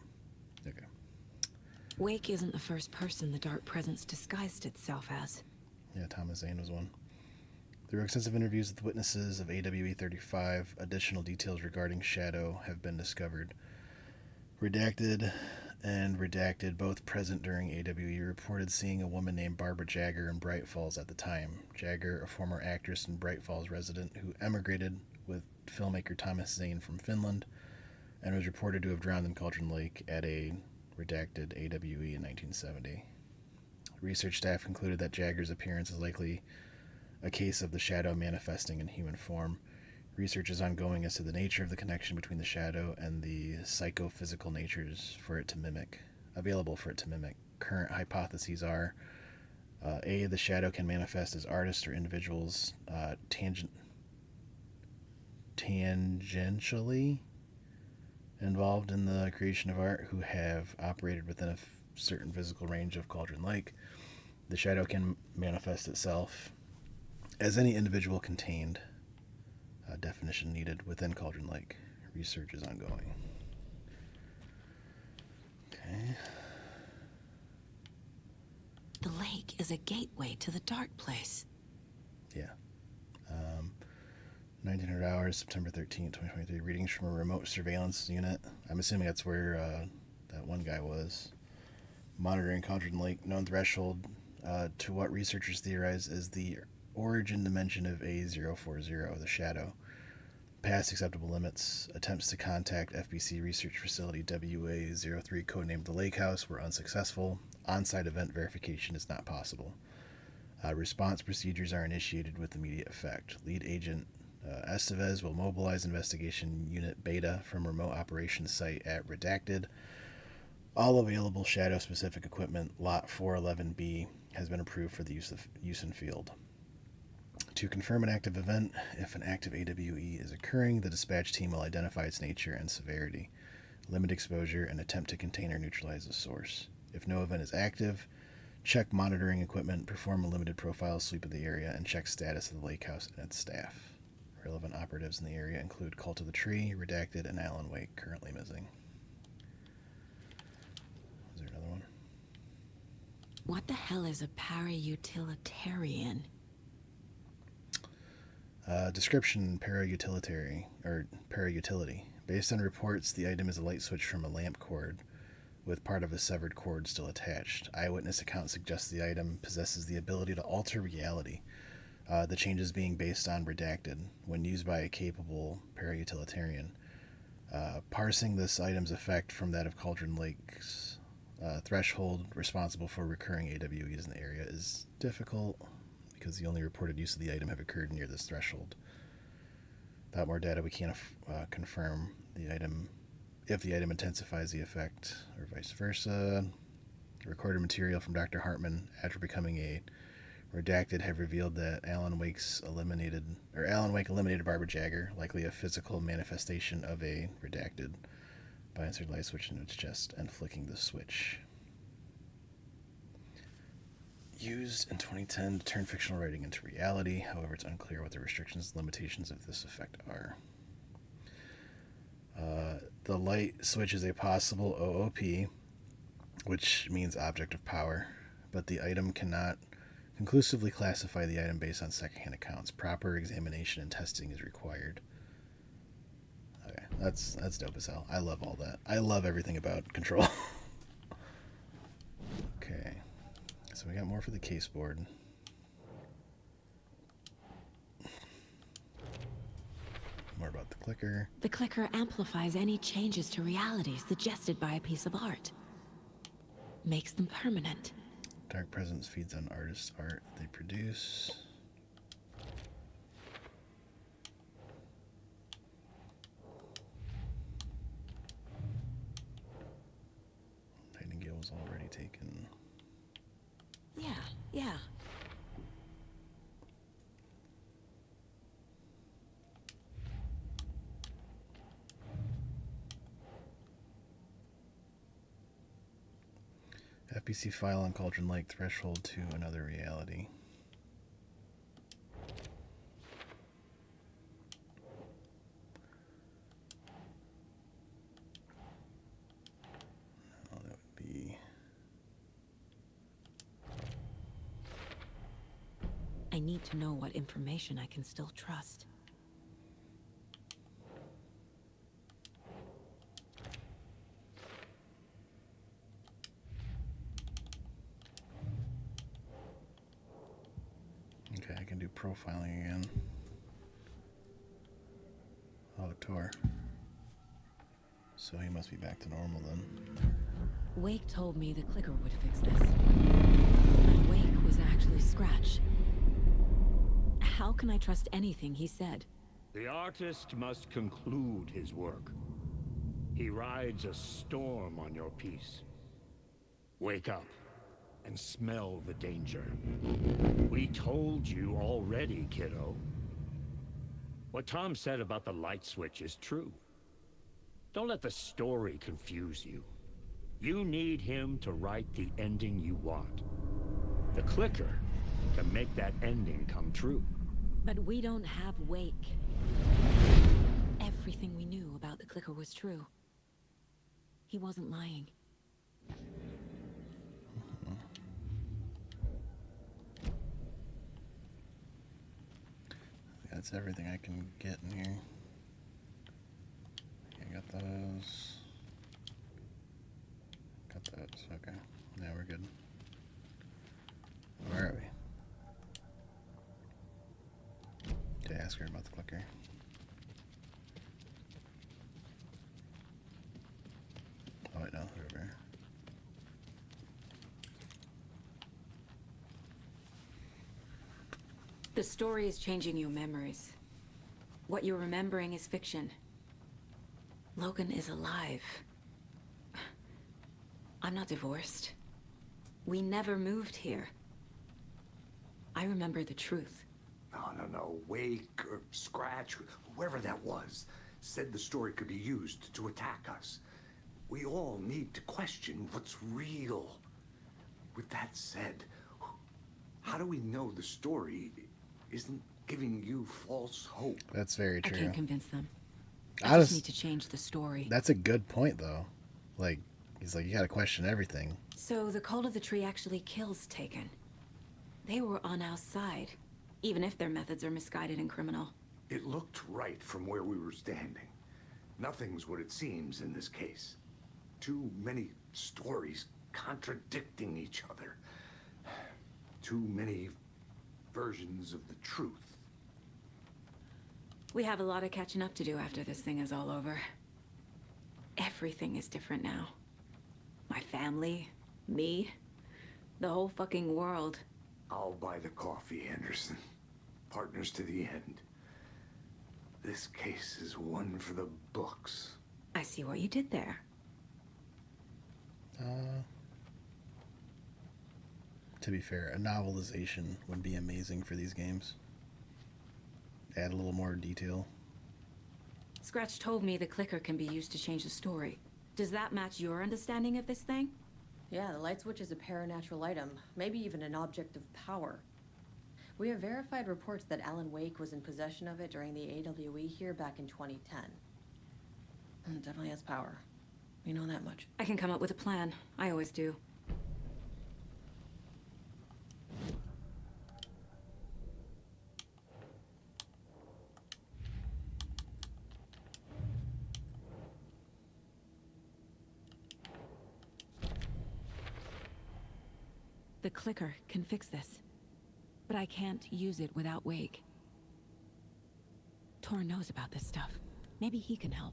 Okay. Wake isn't the first person the dark presence disguised itself as. Yeah, Thomas Zane was one. There were extensive interviews with witnesses of AWE 35. Additional details regarding Shadow have been discovered. Redacted and redacted, both present during AWE, reported seeing a woman named Barbara Jagger in Bright Falls at the time. Jagger, a former actress and Bright Falls resident who emigrated with filmmaker Thomas Zane from Finland and was reported to have drowned in Cauldron Lake at a redacted AWE in 1970. Research staff concluded that Jagger's appearance is likely a case of the shadow manifesting in human form. Research is ongoing as to the nature of the connection between the shadow and the psychophysical natures available for it to mimic. Current hypotheses are A, the shadow can manifest as artists or individuals tangentially involved in the creation of art who have operated within a certain physical range of Cauldron Lake. The shadow can manifest itself as any individual contained. Definition needed within Cauldron Lake. Research is ongoing. Okay. The lake is a gateway to the dark place. Yeah. 1900 hours, September 13th, 2023. Readings from a remote surveillance unit. I'm assuming that's where that one guy was. Monitoring Cauldron Lake. Known threshold to what researchers theorize is the origin dimension of A040, the shadow. Past acceptable limits. Attempts to contact FBC Research Facility WA03, codenamed the Lake House, were unsuccessful. On-site event verification is not possible. Response procedures are initiated with immediate effect. Lead agent Estevez will mobilize investigation unit Beta from remote operations site at Redacted. All available shadow-specific equipment, Lot 411B, has been approved for the use in field. To confirm an active event, if an active AWE is occurring, the dispatch team will identify its nature and severity. limit exposure, and attempt to contain or neutralize the source. If no event is active, check monitoring equipment, perform a limited profile sweep of the area, and check status of the lake house and its staff. Relevant operatives in the area include Cult of the Tree, Redacted, and Alan Wake, currently missing. Is there another one? What the hell is a para-utilitarian? Description: para-utility. Based on reports, the item is a light switch from a lamp cord, with part of a severed cord still attached. Eyewitness accounts suggest the item possesses the ability to alter reality, the changes being based on Redacted, when used by a capable para-utilitarian. Parsing this item's effect from that of Cauldron Lake's threshold, responsible for recurring AWEs in the area, is difficult, because the only reported use of the item have occurred near this threshold. Without more data, we can't confirm the item, if the item intensifies the effect, or vice versa. Recorded material from Dr. Hartman after becoming a Redacted have revealed that Alan Wake eliminated Barbara Jagger, likely a physical manifestation of a Redacted, by inserting light switch into its chest and flicking the switch. Used in 2010 to turn fictional writing into reality. However, it's unclear what the restrictions and limitations of this effect are. The light switch is a possible OOP, which means object of power, but the item cannot conclusively classify the item based on secondhand accounts. Proper examination and testing is required. Okay, that's dope as hell. I love all that. I love everything about Control. Okay, so we got more for the case board. More about the clicker. The clicker amplifies any changes to reality suggested by a piece of art. Makes them permanent. Dark Presence feeds on artists' art they produce. Nightingale was already taken. Yeah. FBC file on Cauldron Lake, threshold to another reality. No, that would be... I need to know what information I can still trust. Okay, I can do profiling again. Oh, Tor. So he must be back to normal then. Wake told me the clicker would fix this. But Wake was actually Scratch. How can I trust anything he said? The artist must conclude his work. He rides a storm on your piece. Wake up and smell the danger. We told you already, kiddo. What Tom said about the light switch is true. Don't let the story confuse you. You need him to write the ending you want. The clicker can make that ending come true. But we don't have Wake. Everything we knew about the clicker was true. He wasn't lying. That's everything I can get in here. I got those. Got those. Okay. Now we're good. Where are we? Did I ask her about the clicker? Oh wait, no, they're over. The story is changing your memories. What you're remembering is fiction. Logan is alive. I'm not divorced. We never moved here. I remember the truth. No. Wake or Scratch, whoever that was, said the story could be used to attack us. We all need to question what's real. With that said, how do we know the story isn't giving you false hope? That's very true. I can't convince them. I just need to change the story. That's a good point, though. Like, he's like, you gotta question everything. So the cult of the tree actually kills Taken. They were on our side, even if their methods are misguided and criminal. It looked right from where we were standing. Nothing's what it seems in this case. Too many stories contradicting each other. Too many versions of the truth. We have a lot of catching up to do after this thing is all over. Everything is different now. My family, me, the whole fucking world. I'll buy the coffee, Anderson. Partners to the end. This case is one for the books. I see what you did there. To be fair, a novelization would be amazing for these games. Add a little more detail. Scratch told me the clicker can be used to change the story. Does that match your understanding of this thing? Yeah, the light switch is a paranatural item, maybe even an object of power. We have verified reports that Alan Wake was in possession of it during the AWE here back in 2010. It definitely has power. We know that much. I can come up with a plan. I always do. The clicker can fix this, but I can't use it without Wake. Tor knows about this stuff. Maybe he can help.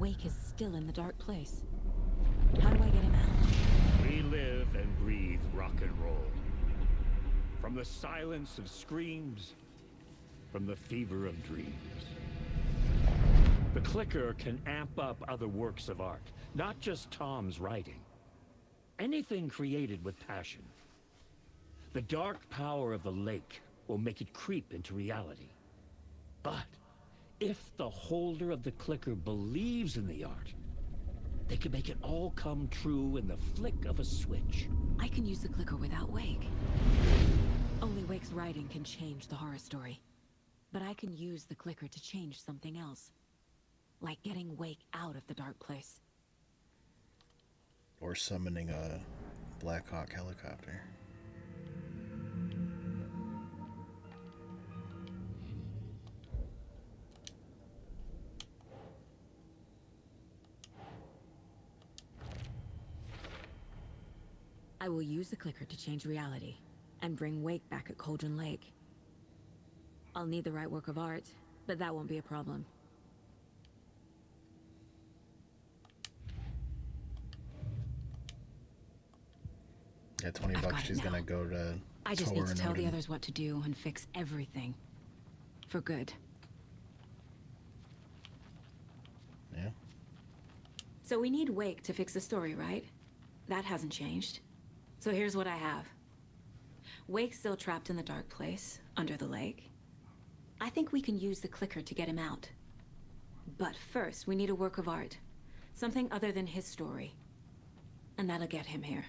Wake is still in the dark place. How do I get him out? We live and breathe rock and roll. From the silence of screams, from the fever of dreams. The clicker can amp up other works of art, not just Tom's writing. Anything created with passion. The dark power of the lake will make it creep into reality. But if the holder of the clicker believes in the art, they can make it all come true in the flick of a switch. I can use the clicker without Wake. Only Wake's writing can change the horror story. But I can use the clicker to change something else. Like getting Wake out of the dark place. Or summoning a Black Hawk helicopter. I will use the clicker to change reality and bring Wake back at Cauldron Lake. I'll need the right work of art, but that won't be a problem. Yeah, $20 she's gonna go to I just Tor need to and tell the Odin. others what to do and fix everything. For good. Yeah. So we need Wake to fix the story, right? That hasn't changed. So here's what I have. Wake's still trapped in the dark place, under the lake. I think we can use the clicker to get him out. But first, we need a work of art. Something other than his story. And that'll get him here.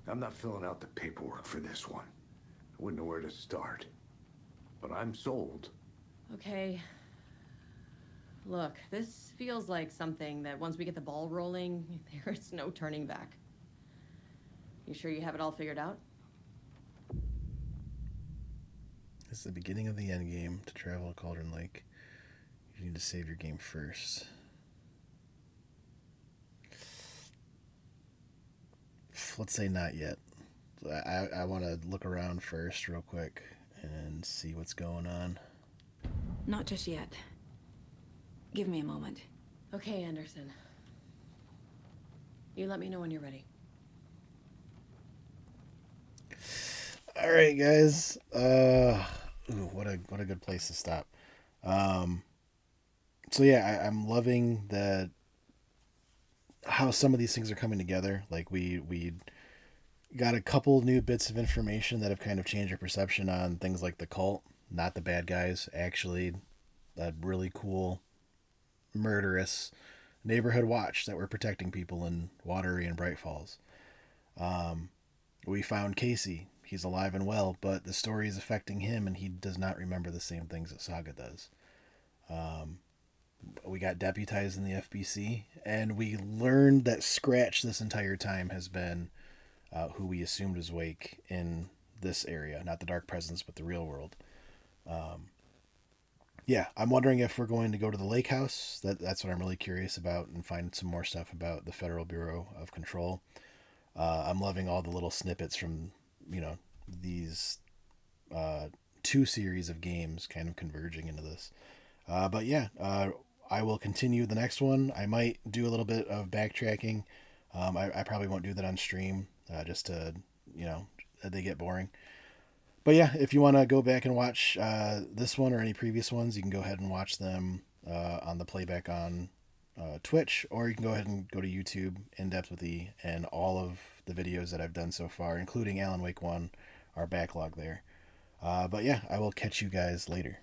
I'm not filling out the paperwork for this one. I wouldn't know where to start. But I'm sold. Okay. Look, this feels like something that once we get the ball rolling, there is no turning back. You sure you have it all figured out? This is the beginning of the end game. To travel to Cauldron Lake, you need to save your game first. Let's say not yet. I want to look around first real quick and see what's going on. Not just yet. Give me a moment. Okay, Anderson. You let me know when you're ready. All right, guys. Ooh, what a good place to stop. So yeah, I'm loving that how some of these things are coming together. Like we got a couple new bits of information that have kind of changed our perception on things like the cult, not the bad guys. Actually, a really cool murderous neighborhood watch that were protecting people in Watery and Bright Falls. We found Casey. He's alive and well, but the story is affecting him, and he does not remember the same things that Saga does. We got deputized in the FBC, and we learned that Scratch this entire time has been who we assumed was Wake in this area. Not the Dark Presence, but the real world. Yeah, I'm wondering if we're going to go to the lake house. That's what I'm really curious about, and find some more stuff about the Federal Bureau of Control. I'm loving all the little snippets from, these 2 series of games kind of converging into this. But yeah, I will continue the next one. I might do a little bit of backtracking. I probably won't do that on stream, just to, they get boring. But yeah, if you want to go back and watch this one or any previous ones, you can go ahead and watch them on the playback on Twitch, or you can go ahead and go to YouTube, In Depth with E, and all of the videos that I've done so far, including Alan Wake 1, are backlog there. But yeah, I will catch you guys later.